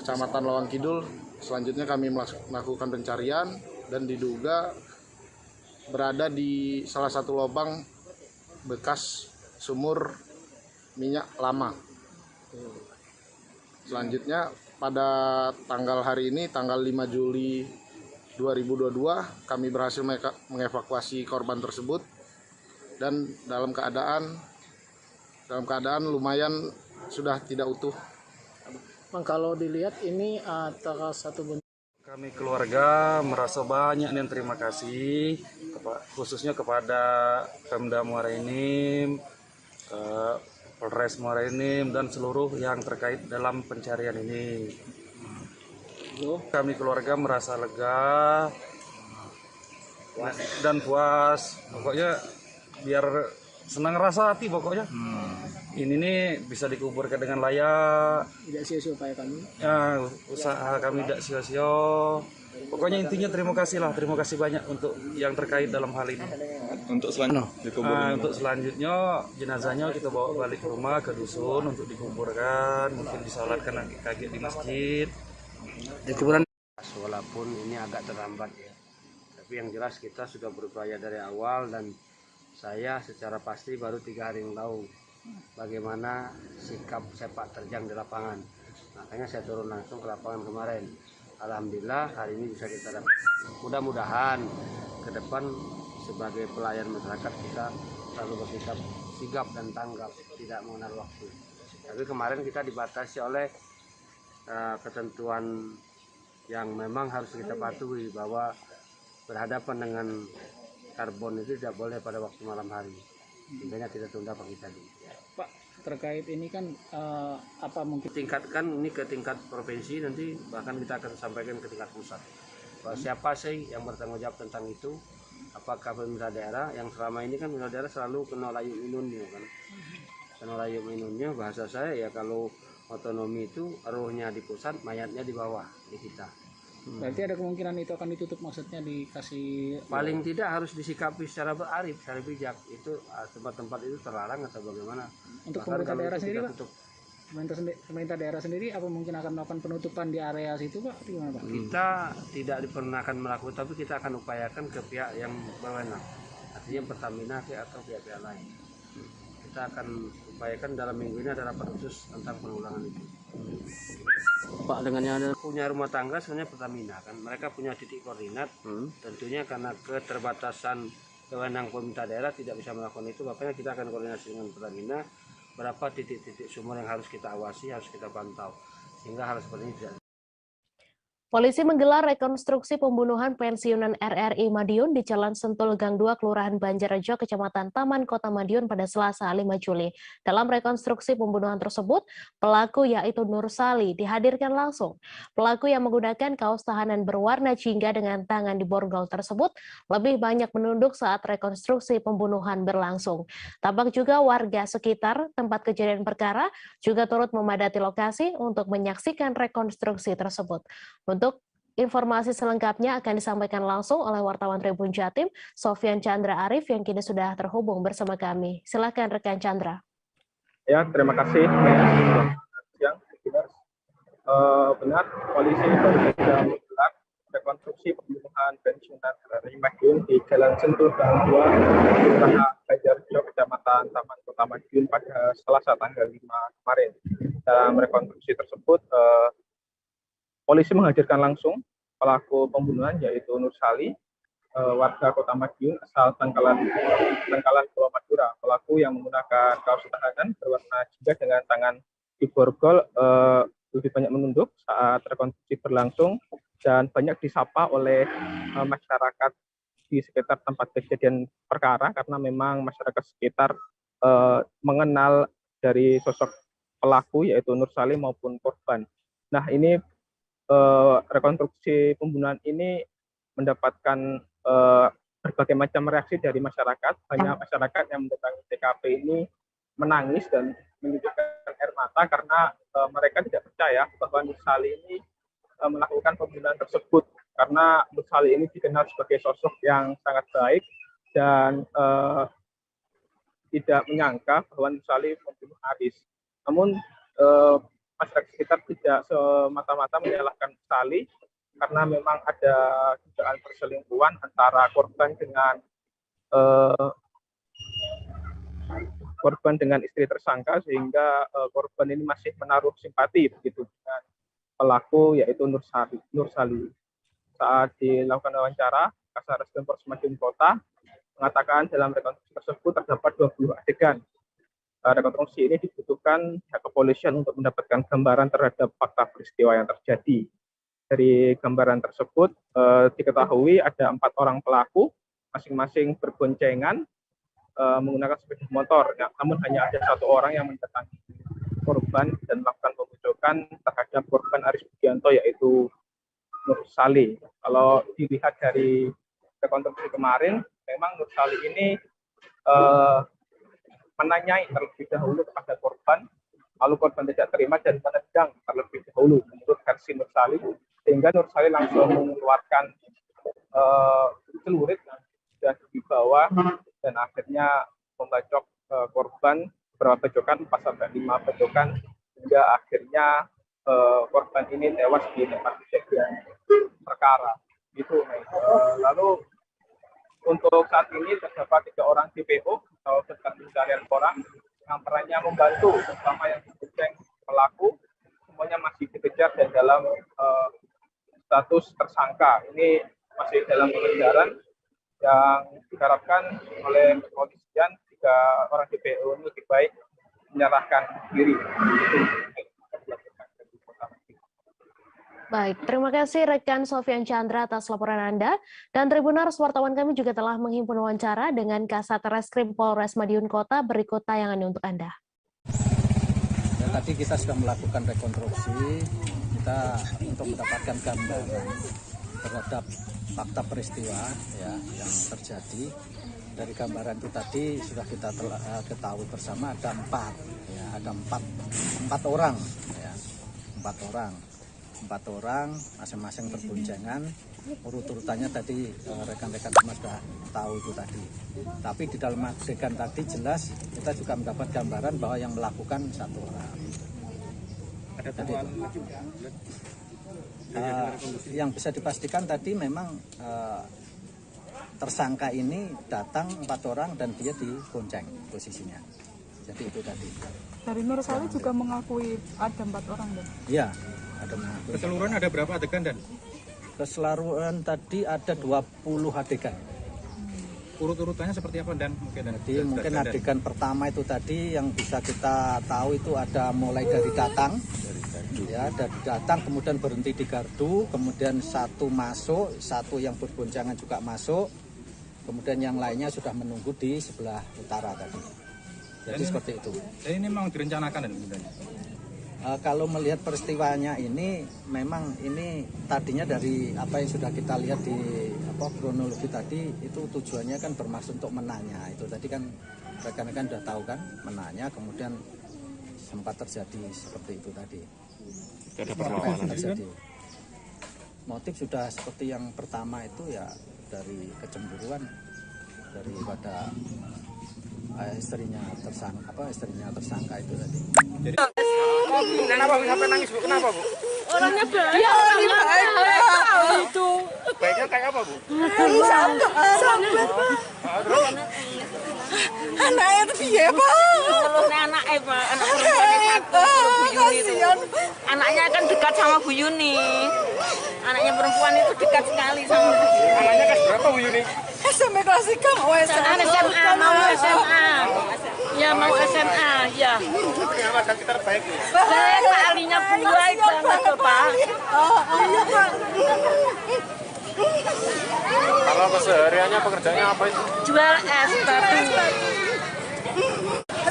Kecamatan Lawang Kidul. Selanjutnya kami melakukan pencarian dan diduga berada di salah satu lubang bekas sumur minyak lama. Selanjutnya pada tanggal hari ini, tanggal 5 Juli 2022, kami berhasil mengevakuasi korban tersebut dan dalam keadaan lumayan sudah tidak utuh. Bang, kalau dilihat ini antara satu bentuk. Kami keluarga merasa banyak dan terima kasih khususnya kepada Pemda Muara Enim, Polres Muara Enim dan seluruh yang terkait dalam pencarian ini. Kami keluarga merasa lega dan puas. Pokoknya biar senang rasa hati pokoknya. Ini nih bisa dikuburkan dengan layak. Tidak sia-sia upaya kami. Ya, usaha kami tidak sia-sia. Pokoknya intinya terima kasih banyak untuk yang terkait dalam hal ini. Untuk selanjutnya jenazahnya kita bawa balik ke rumah ke dusun untuk dikuburkan, mungkin disalatkan kaki di masjid. Di kuburan. Walaupun ini agak terlambat ya, tapi yang jelas kita sudah berupaya dari awal dan saya secara pasti baru 3 hari yang lalu bagaimana sikap sepak terjang di lapangan. Makanya saya turun langsung ke lapangan kemarin. Alhamdulillah hari ini bisa kita dapat. Mudah-mudahan ke depan sebagai pelayan masyarakat kita selalu bersikap sigap dan tanggap, tidak mengenal waktu. Tapi kemarin kita dibatasi oleh ketentuan yang memang harus kita patuhi bahwa berhadapan dengan karbon itu tidak boleh pada waktu malam hari. Intinya kita tunda pagi tadi. Pak, terkait ini kan apa mungkin tingkatkan ini ke tingkat provinsi, nanti bahkan kita akan sampaikan ke tingkat pusat. Bahwa siapa sih yang bertanggung jawab tentang itu? Apakah pemerintah daerah yang selama ini kan pemerintah daerah selalu kena layu minunnya kan? Kena layu minunnya bahasa saya ya kalau otonomi itu ruhnya di pusat, mayatnya di bawah di kita. Berarti ada kemungkinan itu akan ditutup, maksudnya dikasih. Paling tidak harus disikapi secara berarif, secara bijak. Itu tempat-tempat itu terlarang atau bagaimana? Untuk Bahkan pemerintah daerah sendiri, Pak? tutup. Pemerintah daerah sendiri apa mungkin akan melakukan penutupan di area situ, Pak? Gimana, Pak? Kita tidak pernah akan melakukan, tapi kita akan upayakan ke pihak yang berwenang. Artinya Pertamina atau pihak-pihak lain. Kita akan upayakan dalam minggu ini ada rapat khusus tentang pengulangan itu. Pak, dengannya ada punya rumah tangga sebenarnya Pertamina kan, mereka punya titik koordinat. Tentunya karena keterbatasan wewenang pemerintah daerah tidak bisa melakukan itu, makanya kita akan koordinasi dengan Pertamina berapa titik-titik sumur yang harus kita awasi, harus kita pantau, sehingga hal seperti ini tidak. Polisi menggelar rekonstruksi pembunuhan pensiunan RRI Madiun di Jalan Sentul Gang 2, Kelurahan Banjarrejo, Kecamatan Taman Kota Madiun pada Selasa 5 Juli. Dalam rekonstruksi pembunuhan tersebut, pelaku yaitu Nur Sali dihadirkan langsung. Pelaku yang menggunakan kaos tahanan berwarna jingga dengan tangan diborgol tersebut lebih banyak menunduk saat rekonstruksi pembunuhan berlangsung. Tampak juga warga sekitar tempat kejadian perkara juga turut memadati lokasi untuk menyaksikan rekonstruksi tersebut. Untuk informasi selengkapnya akan disampaikan langsung oleh wartawan Tribun Jatim, Sofyan Chandra Arif, yang kini sudah terhubung bersama kami. Silakan rekan Chandra. Ya, terima kasih. Siang, benar, polisi baru saja menggelar rekonstruksi pembunuhan pensiunan RRI Madiun di Jalan Sentul Gang 2, Kelurahan Banjarrejo, Kecamatan Taman Kota Madiun pada Selasa tanggal 5 kemarin. Dalam rekonstruksi tersebut, polisi menghadirkan langsung pelaku pembunuhan yaitu Nur Sali, warga Kota Madiun asal Tengkalan, Pulau Madura. Pelaku yang menggunakan kaos tahanan berwarna jingga dengan tangan diborgol lebih banyak menunduk saat rekonstruksi berlangsung dan banyak disapa oleh masyarakat di sekitar tempat kejadian perkara karena memang masyarakat sekitar mengenal dari sosok pelaku yaitu Nur Sali maupun korban. Nah, ini rekonstruksi pembunuhan ini mendapatkan berbagai macam reaksi dari masyarakat. Banyak masyarakat yang mendatangi TKP ini menangis dan menunjukkan air mata karena mereka tidak percaya bahwa Nur Sali ini melakukan pembunuhan tersebut, karena Nur Sali ini dikenal sebagai sosok yang sangat baik dan tidak menyangka bahwa Nur Sali membunuh Aris. Namun masyarakat sekitar tidak semata-mata menyalahkan Sali karena memang ada dugaan perselingkuhan antara korban dengan korban dengan istri tersangka, sehingga korban ini masih menaruh simpati begitu dengan pelaku, yaitu Nur Sali. Saat dilakukan wawancara, Kasarreskrim Polres Madiun Kota mengatakan dalam rekonstruksi tersebut terdapat 20 adegan. Rekonstruksi ini dibutuhkan pihak kepolisian untuk mendapatkan gambaran terhadap fakta peristiwa yang terjadi. Dari gambaran tersebut diketahui ada 4 orang pelaku, masing-masing berboncengan menggunakan sepeda motor. Namun hanya ada 1 orang yang mendatangi korban dan melakukan pembujukan terhadap korban Aris Budianto, yaitu Nur Sali. Kalau dilihat dari rekonstruksi kemarin, memang Nur Sali ini menanyai terlebih dahulu kepada korban, lalu korban tidak terima dan menendang terlebih dahulu menurut versi Nur Sali, sehingga Nur Sali langsung mengeluarkan celurit yang sudah dibawa dan akhirnya membacok korban beberapa bacokan, 4-5 bacokan, hingga akhirnya korban ini tewas di tempat kejadian perkara. Gitu. Lalu untuk saat ini terdapat 3 orang DPO atau sedang pencarian orang yang perannya membantu, terutama yang dibonceng pelaku, semuanya masih dikejar dan dalam status tersangka. Ini masih dalam pengejaran yang diharapkan oleh kepolisian. 3 orang DPO ini lebih baik menyerahkan diri. Baik, terima kasih rekan Sofyan Chandra atas laporan Anda. Dan Tribuners, wartawan kami juga telah menghimpun wawancara dengan Kasatresskrim Polres Madiun Kota. Berikut tayangannya untuk Anda. Ya, tadi kita sudah melakukan rekonstruksi kita untuk mendapatkan gambaran terhadap fakta peristiwa ya yang terjadi. Dari gambaran itu tadi sudah kita ketahui bersama ada 4 orang ya, 4 orang masing-masing berboncengan. Urut-urutannya tadi rekan-rekan semua sudah tahu itu tadi. Tapi di dalam adegan tadi jelas kita juga mendapat gambaran bahwa yang melakukan 1 orang. Ada temuan lagi? Yang bisa dipastikan tadi memang tersangka ini datang 4 orang dan dia dibonceng posisinya. Jadi itu tadi. Dari Nur Sali juga mengakui ada 4 orang, Dan? Iya, ada mengakui. Keseluruhan ada berapa adegan, Dan? Keseluruhan tadi ada 20 adegan. Urut-urutannya seperti apa, Dan? Jadi mungkin adegan pertama itu tadi yang bisa kita tahu itu ada mulai dari datang. Ya, dari datang kemudian berhenti di gardu, kemudian 1 masuk, 1 yang berboncengan juga masuk. Kemudian yang lainnya sudah menunggu di sebelah utara tadi. Jadi seperti itu. Dan ini memang direncanakan, Dan? Kalau melihat peristiwanya ini, memang ini tadinya dari apa yang sudah kita lihat di kronologi tadi, itu tujuannya kan bermaksud untuk menanya. Itu tadi kan rekan-rekan sudah tahu kan, menanya, kemudian sempat terjadi seperti itu tadi. Ada perlawanan terjadi. Motif sudah seperti yang pertama itu ya dari kecemburuan daripada istrinya tersangka itu tadi. Jadi kenapa sampai nangis, Bu? Kenapa, Bu? Orangnya baik. Ya, orangnya baik. Itu. Baiknya kayak apa, Bu? Sampai. Anaknya itu piye, Pak? Kalau anaknya, Pak, anak perempuannya 1, Bu Yuni itu. Anaknya kan dekat sama Bu Yuni. Anaknya perempuan itu dekat sekali sama Bu Yuni. Anaknya kelas berapa, Bu Yuni? SMP kelas 3 mau SMA. Mau SMA. Ya mau SMA, ya. Kenapa dan kita terbaik? Baik, Pak Alinya baik banget loh, Pak. Iya, Pak. Kalau kesehariannya pekerjaannya apa itu? Jual es batu.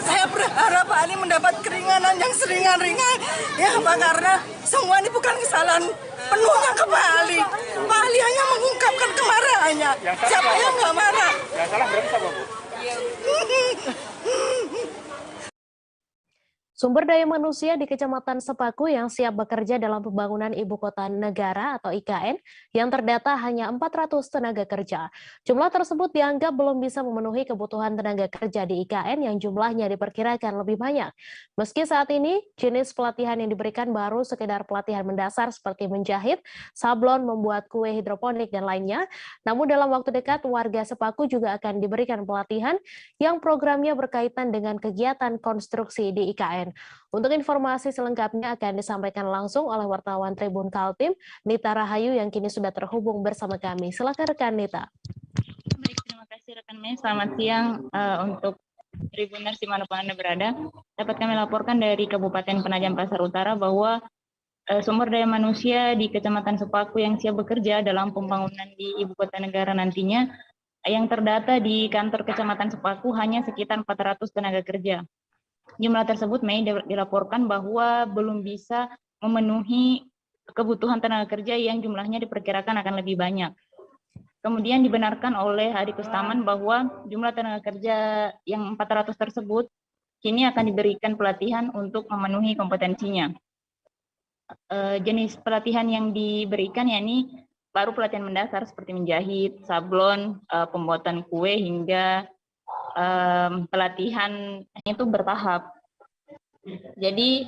Saya berharap Pak Ali mendapat keringanan yang seringan-ringan. Ya, Pak, karena semua ini bukan kesalahan penuhnya ke Pak Ali. Pak Ali hanya mengungkapkan kemarahannya. Siapa yang nggak marah? Yang salah berarti siapa, Bu? Sumber daya manusia di Kecamatan Sepaku yang siap bekerja dalam pembangunan Ibu Kota Negara atau IKN yang terdata hanya 400 tenaga kerja. Jumlah tersebut dianggap belum bisa memenuhi kebutuhan tenaga kerja di IKN yang jumlahnya diperkirakan lebih banyak. Meski saat ini jenis pelatihan yang diberikan baru sekedar pelatihan mendasar seperti menjahit, sablon, membuat kue hidroponik, dan lainnya, namun dalam waktu dekat warga Sepaku juga akan diberikan pelatihan yang programnya berkaitan dengan kegiatan konstruksi di IKN. Untuk informasi selengkapnya akan disampaikan langsung oleh wartawan Tribun Kaltim, Nita Rahayu, yang kini sudah terhubung bersama kami. Silakan rekan Nita. Baik, terima kasih rekan Mei. Selamat siang untuk Tribuners dimanapun Anda berada. Dapat kami laporkan dari Kabupaten Penajam Pasar Utara bahwa sumber daya manusia di Kecamatan Sepaku yang siap bekerja dalam pembangunan di Ibu Kota Negara nantinya yang terdata di kantor Kecamatan Sepaku hanya sekitar 400 tenaga kerja. Jumlah tersebut Mei dilaporkan bahwa belum bisa memenuhi kebutuhan tenaga kerja yang jumlahnya diperkirakan akan lebih banyak. Kemudian dibenarkan oleh Hadi Kustaman bahwa jumlah tenaga kerja yang 400 tersebut kini akan diberikan pelatihan untuk memenuhi kompetensinya. Jenis pelatihan yang diberikan yakni baru pelatihan mendasar seperti menjahit, sablon, pembuatan kue, hingga pelatihan itu bertahap. Jadi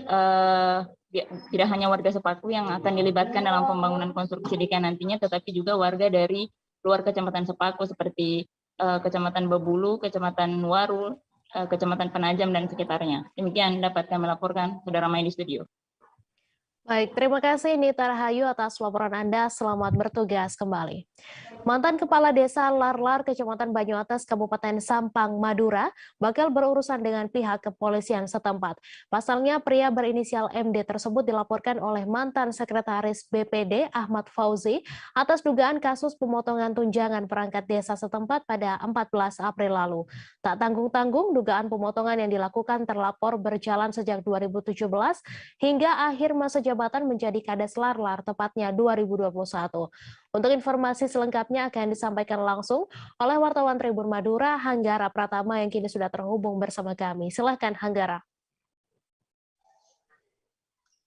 tidak hanya warga Sepaku yang akan dilibatkan dalam pembangunan konstruksi IKN nantinya, tetapi juga warga dari luar Kecamatan Sepaku seperti Kecamatan Babulu, Kecamatan Warul, Kecamatan Penajam, dan sekitarnya. Demikian dapat kami laporkan, Saudara Mai di studio. Baik, terima kasih Nita Rahayu atas laporan Anda. Selamat bertugas kembali. Mantan Kepala Desa Larlar Kecamatan Banyuates Kabupaten Sampang, Madura bakal berurusan dengan pihak kepolisian setempat. Pasalnya pria berinisial MD tersebut dilaporkan oleh mantan Sekretaris BPD Ahmad Fauzi atas dugaan kasus pemotongan tunjangan perangkat desa setempat pada 14 April lalu. Tak tanggung-tanggung, dugaan pemotongan yang dilakukan terlapor berjalan sejak 2017 hingga akhir masa jabatan menjadi Kades Larlar, tepatnya 2021. Untuk informasi selengkapnya akan disampaikan langsung oleh wartawan Tribun Madura, Hanggara Pratama, yang kini sudah terhubung bersama kami. Silahkan, Hanggara.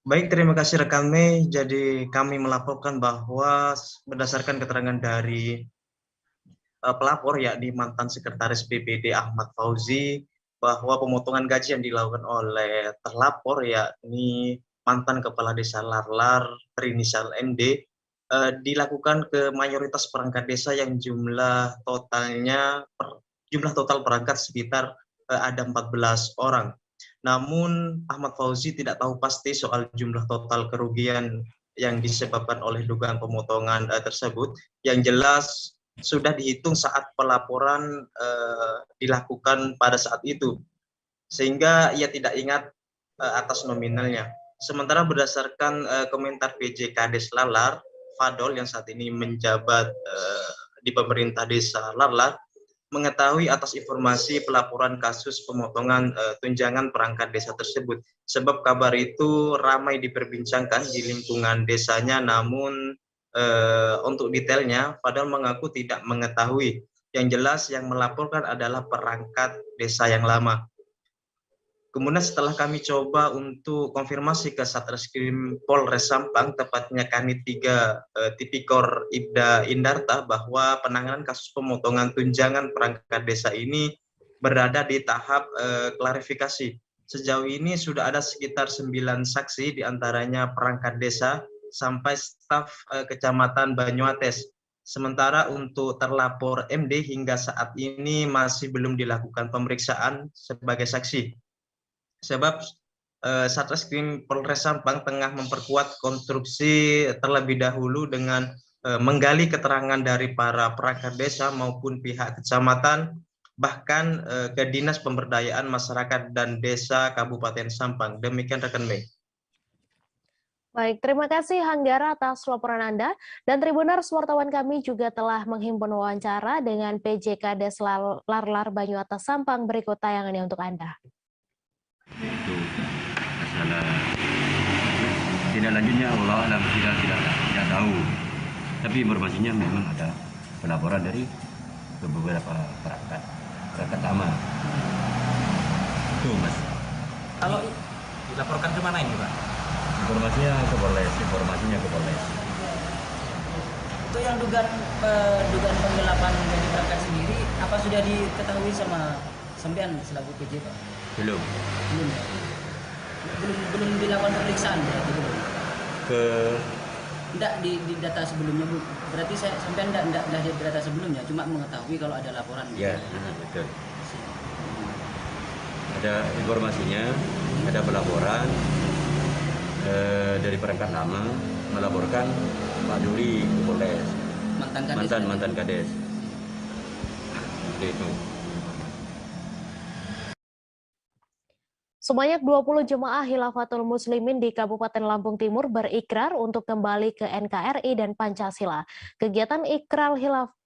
Baik, terima kasih rekan Mei. Jadi kami melaporkan bahwa berdasarkan keterangan dari pelapor, yakni mantan Sekretaris BPD Ahmad Fauzi, bahwa pemotongan gaji yang dilakukan oleh terlapor, yakni mantan Kepala Desa Larlar berinisial MD, dilakukan ke mayoritas perangkat desa yang jumlah total perangkat sekitar ada 14 orang. Namun Ahmad Fauzi tidak tahu pasti soal jumlah total kerugian yang disebabkan oleh dugaan pemotongan tersebut. Yang jelas sudah dihitung saat pelaporan dilakukan pada saat itu, sehingga ia tidak ingat atas nominalnya. Sementara berdasarkan komentar PJ Kades Larlar, Fadol, yang saat ini menjabat di pemerintah desa Larlar, mengetahui atas informasi pelaporan kasus pemotongan tunjangan perangkat desa tersebut. Sebab kabar itu ramai diperbincangkan di lingkungan desanya, namun untuk detailnya Fadol mengaku tidak mengetahui. Yang jelas yang melaporkan adalah perangkat desa yang lama. Kemudian setelah kami coba untuk konfirmasi ke Satreskrim Polres Sampang, tepatnya Kanit 3 Tipikor Ibda Indarta, bahwa penanganan kasus pemotongan tunjangan perangkat desa ini berada di tahap klarifikasi. Sejauh ini sudah ada sekitar 9 saksi, diantaranya perangkat desa sampai staf Kecamatan Banyuates. Sementara untuk terlapor MD hingga saat ini masih belum dilakukan pemeriksaan sebagai saksi. Sebab Satreskrim Polres Sampang tengah memperkuat konstruksi terlebih dahulu dengan menggali keterangan dari para perangkat desa maupun pihak kecamatan, bahkan ke Dinas Pemberdayaan Masyarakat dan Desa Kabupaten Sampang. Demikian rekan Mei. Baik, terima kasih Hanggara atas laporan Anda. Dan Tribuners, wartawan kami juga telah menghimpun wawancara dengan PJ Kades Larlar Banyuates Sampang. Berikut tayangannya untuk Anda. Itu masalah tindak lanjutnya Allah alam tidak tahu, tapi informasinya memang ada pelaporan dari beberapa perangkat aman itu Mas. Dilaporkan ke mana ini, Pak? Informasinya ke Polres. Itu yang dugaan penggelapan dari perangkat sendiri, apa sudah diketahui sama sampean selaku PJ, Pak? Belum. Belum dilakukan pemeriksaan berarti belum? Enggak di data sebelumnya, Bu. Berarti sampean enggak di data sebelumnya, cuma mengetahui kalau ada laporan. Ya, betul. Ada informasinya, ada pelaporan dari perangkat lama melaporkan Pak Juri ke Polres. Mantan Kades. Seperti itu. Sebanyak 20 jemaah Khilafatul Muslimin di Kabupaten Lampung Timur berikrar untuk kembali ke NKRI dan Pancasila. Kegiatan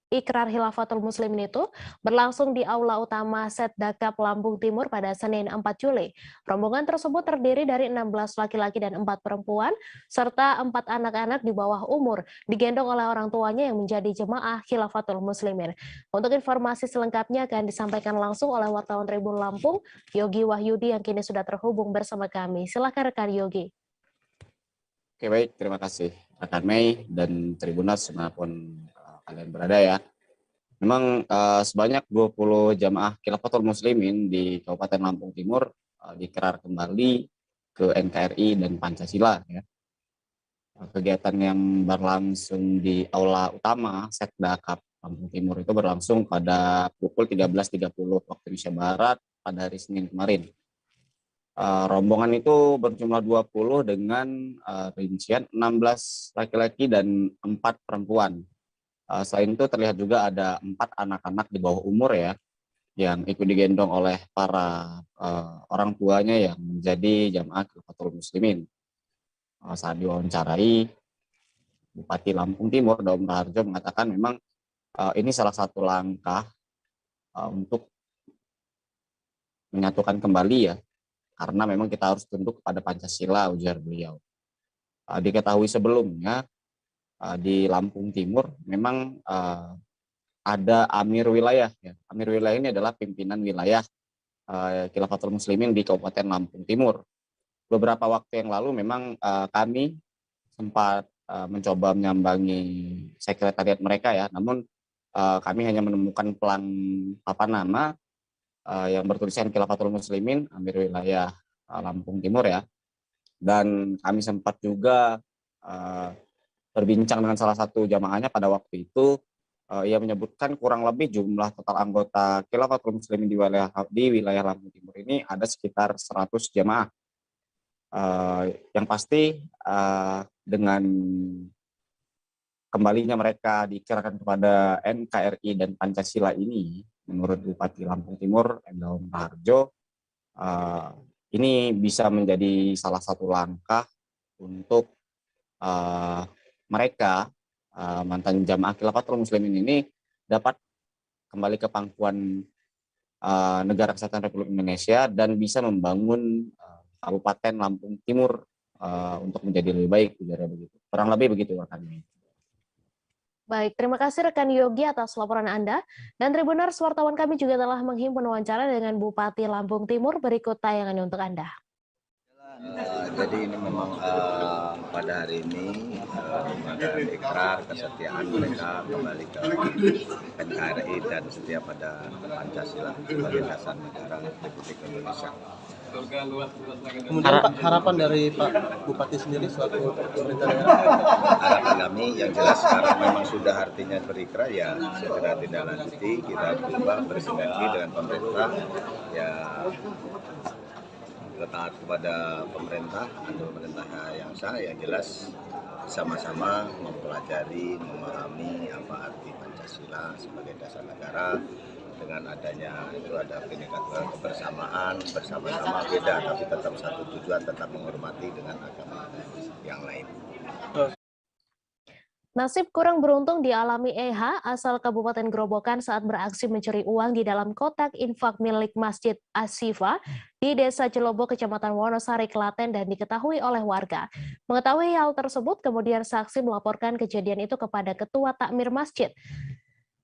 Ikrar Khilafatul Muslimin itu berlangsung di Aula Utama Setdakap Lampung Timur pada Senin 4 Juli. Rombongan tersebut terdiri dari 16 laki-laki dan 4 perempuan, serta 4 anak-anak di bawah umur, digendong oleh orang tuanya yang menjadi jemaah Khilafatul Muslimin. Untuk informasi selengkapnya akan disampaikan langsung oleh wartawan Tribun Lampung, Yogi Wahyudi yang kini sudah terhubung bersama kami. Silakan rekan Yogi. Oke, baik, terima kasih rekan Mei dan Tribuners dimanapun kalian berada ya. Memang sebanyak 20 jamaah Khilafatul Muslimin di Kabupaten Lampung Timur diikrar kembali ke NKRI dan Pancasila ya. Kegiatan yang berlangsung di Aula Utama Setdakap Lampung Timur itu berlangsung pada pukul 13.30 waktu Indonesia Barat pada hari Senin kemarin. Rombongan itu berjumlah 20 dengan rincian 16 laki-laki dan 4 perempuan. Selain itu terlihat juga ada 4 anak-anak di bawah umur ya, yang ikut digendong oleh para orang tuanya yang menjadi jamaah Khilafatul Muslimin. Saat diwawancarai, Bupati Lampung Timur Daum Raharjo mengatakan memang ini salah satu langkah untuk menyatukan kembali ya, karena memang kita harus tunduk kepada Pancasila, ujar beliau. Diketahui sebelumnya di Lampung Timur memang ada Amir Wilayah ya. Amir Wilayah ini adalah pimpinan wilayah Khilafatul Muslimin di Kabupaten Lampung Timur. Beberapa waktu yang lalu memang kami sempat mencoba menyambangi sekretariat mereka ya, namun kami hanya menemukan pelang papan nama yang bertuliskan Khilafatul Muslimin Amir Wilayah Lampung Timur ya. Dan kami sempat juga berbincang dengan salah satu jamaahnya pada waktu itu. Ia menyebutkan kurang lebih jumlah total anggota Khilafatul Muslimin di wilayah Lampung Timur ini ada sekitar 100 jamaah. Yang pasti dengan kembalinya mereka diikirkan kepada NKRI dan Pancasila ini, menurut Bupati Lampung Timur Daum Raharjo, ini bisa menjadi salah satu langkah untuk mereka mantan jamaah Khilafatul Muslimin ini dapat kembali ke pangkuan Negara Kesatuan Republik Indonesia dan bisa membangun Kabupaten Lampung Timur untuk menjadi lebih baik, begitu. Kurang lebih begitu rekan. Baik, terima kasih rekan Yogi atas laporan Anda. Dan Tribuners, wartawan kami juga telah menghimpun wawancara dengan Bupati Lampung Timur. Berikut tayangannya untuk Anda. Jadi ini memang pada hari ini mengadakan ikrar kesetiaan mereka kembali ke NKRI dan setia pada Pancasila sebagai dasar negara Republik Indonesia. Kemudian Pak, harapan dari Pak Bupati sendiri selaku pemerintah daerah? Harapan kami yang jelas karena memang sudah artinya berikrar ya segera tidak lanjuti, kita coba bersinergi dengan pemerintah ya, taat kepada pemerintah atau pemerintah yang sah, yang jelas sama-sama mempelajari, memahami apa arti Pancasila sebagai dasar negara. Dengan adanya itu ada pendekatan kebersamaan, bersama-sama beda tapi tetap satu tujuan, tetap menghormati dengan agama yang lain. Nasib kurang beruntung dialami EH asal Kabupaten Grobogan saat beraksi mencuri uang di dalam kotak infak milik Masjid Asyifa di Desa Celobo, Kecamatan Wonosari, Klaten, dan diketahui oleh warga. Mengetahui hal tersebut, kemudian saksi melaporkan kejadian itu kepada Ketua Takmir Masjid.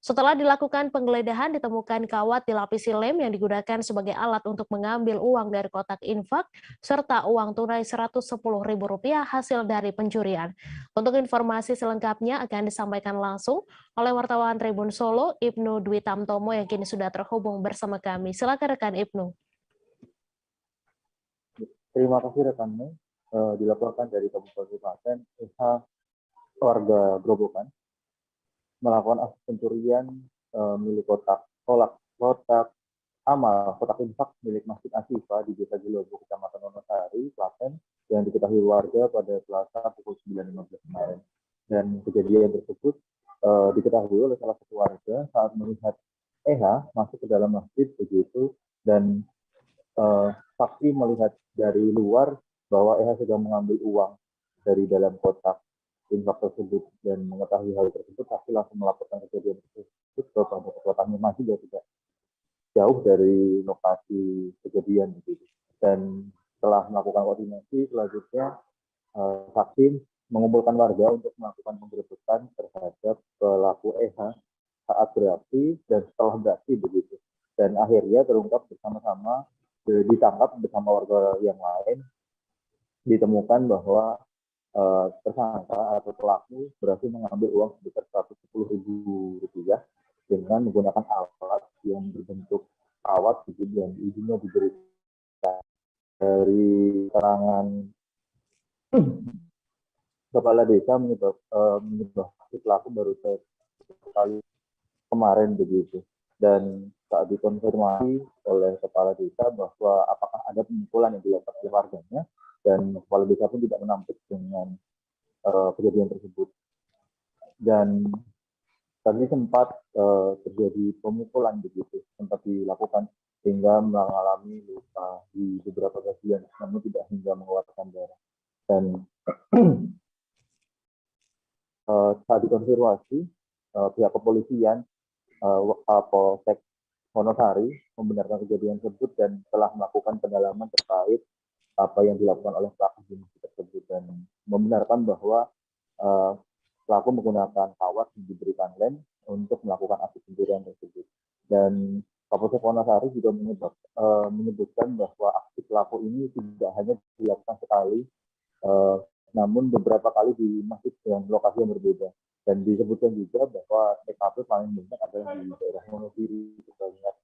Setelah dilakukan penggeledahan, ditemukan kawat dilapisi lem yang digunakan sebagai alat untuk mengambil uang dari kotak infak, serta uang tunai Rp110.000 hasil dari pencurian. Untuk informasi selengkapnya akan disampaikan langsung oleh wartawan Tribun Solo, Ibnu Dwi Tamtomo yang kini sudah terhubung bersama kami. Silakan rekan Ibnu. Terima kasih rekanmu. Dilaporkan dari Kabupaten Klaten, warga Grobogan melakukan aksi pencurian milik kotak infak milik Masjid Asyifa di Desa Gelobo, Kecamatan Wonosari, Klaten, yang diketahui warga pada Selasa pukul 9.15 kemarin. Dan kejadian tersebut diketahui oleh salah satu warga saat melihat EH masuk ke dalam masjid begitu, dan saksi melihat dari luar bahwa EH sedang mengambil uang dari dalam kotak infak tersebut, dan mengetahui hal tersebut saksi langsung melaporkan kejadian tersebut kepada ketua kami masih tidak jauh dari lokasi kejadian begitu. Dan setelah melakukan koordinasi selanjutnya saksi mengumpulkan warga untuk melakukan penggerbekan terhadap pelaku EH saat beraksi dan setelah beraksi begitu. Dan akhirnya terungkap bersama-sama, ditangkap bersama warga yang lain, ditemukan bahwa tersangka atau pelaku berhasil mengambil uang sebesar Rp110.000 dengan menggunakan alat yang berbentuk kawat dan ujungnya diberikan. Dari keterangan kepala desa menyebab pelaku baru sekali kemarin begitu, dan saat dikonfirmasi oleh kepala desa bahwa apakah ada pemukulan yang dilakukan oleh warganya, dan kepala desa pun tidak menampik dengan kejadian tersebut. Dan tadi sempat terjadi pemukulan begitu, sempat dilakukan hingga mengalami luka di beberapa bagian, namun tidak hingga mengeluarkan darah. Dan saat dikonfirmasi, pihak kepolisian Polsek Wonosari membenarkan kejadian tersebut dan telah melakukan pendalaman terkait apa yang dilakukan oleh pelaku jenis tersebut, dan membenarkan bahwa pelaku menggunakan kawat yang diberikan lem untuk melakukan aksi pencurian tersebut. Dan Kapolsek Wonosari juga menyebutkan bahwa aksi pelaku ini tidak hanya dilakukan sekali, namun beberapa kali di masjid yang lokasi yang berbeda. Dan disebutkan juga bahwa TKP paling banyak adalah di daerah Wonogiri, sebanyak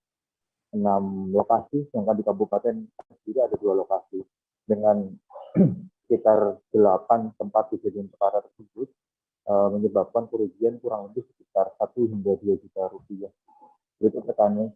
6 lokasi, sedangkan di Kabupaten Sendiri ada 2 lokasi. Dengan sekitar 8 tempat kejadian perkara tersebut, menyebabkan kerugian kurang lebih sekitar 1 hingga 2 juta rupiah. Berikut rekannya.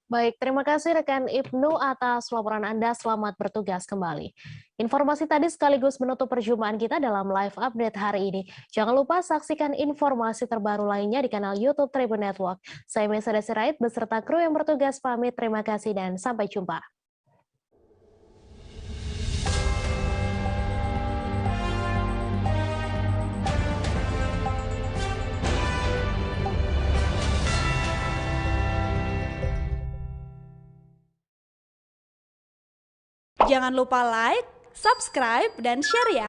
Baik, terima kasih rekan Ibnu atas laporan Anda. Selamat bertugas kembali. Informasi tadi sekaligus menutup perjumpaan kita dalam live update hari ini. Jangan lupa saksikan informasi terbaru lainnya di kanal YouTube Tribun Network. Saya Mesa Desirait beserta kru yang bertugas pamit. Terima kasih dan sampai jumpa. Jangan lupa like, subscribe, dan share ya!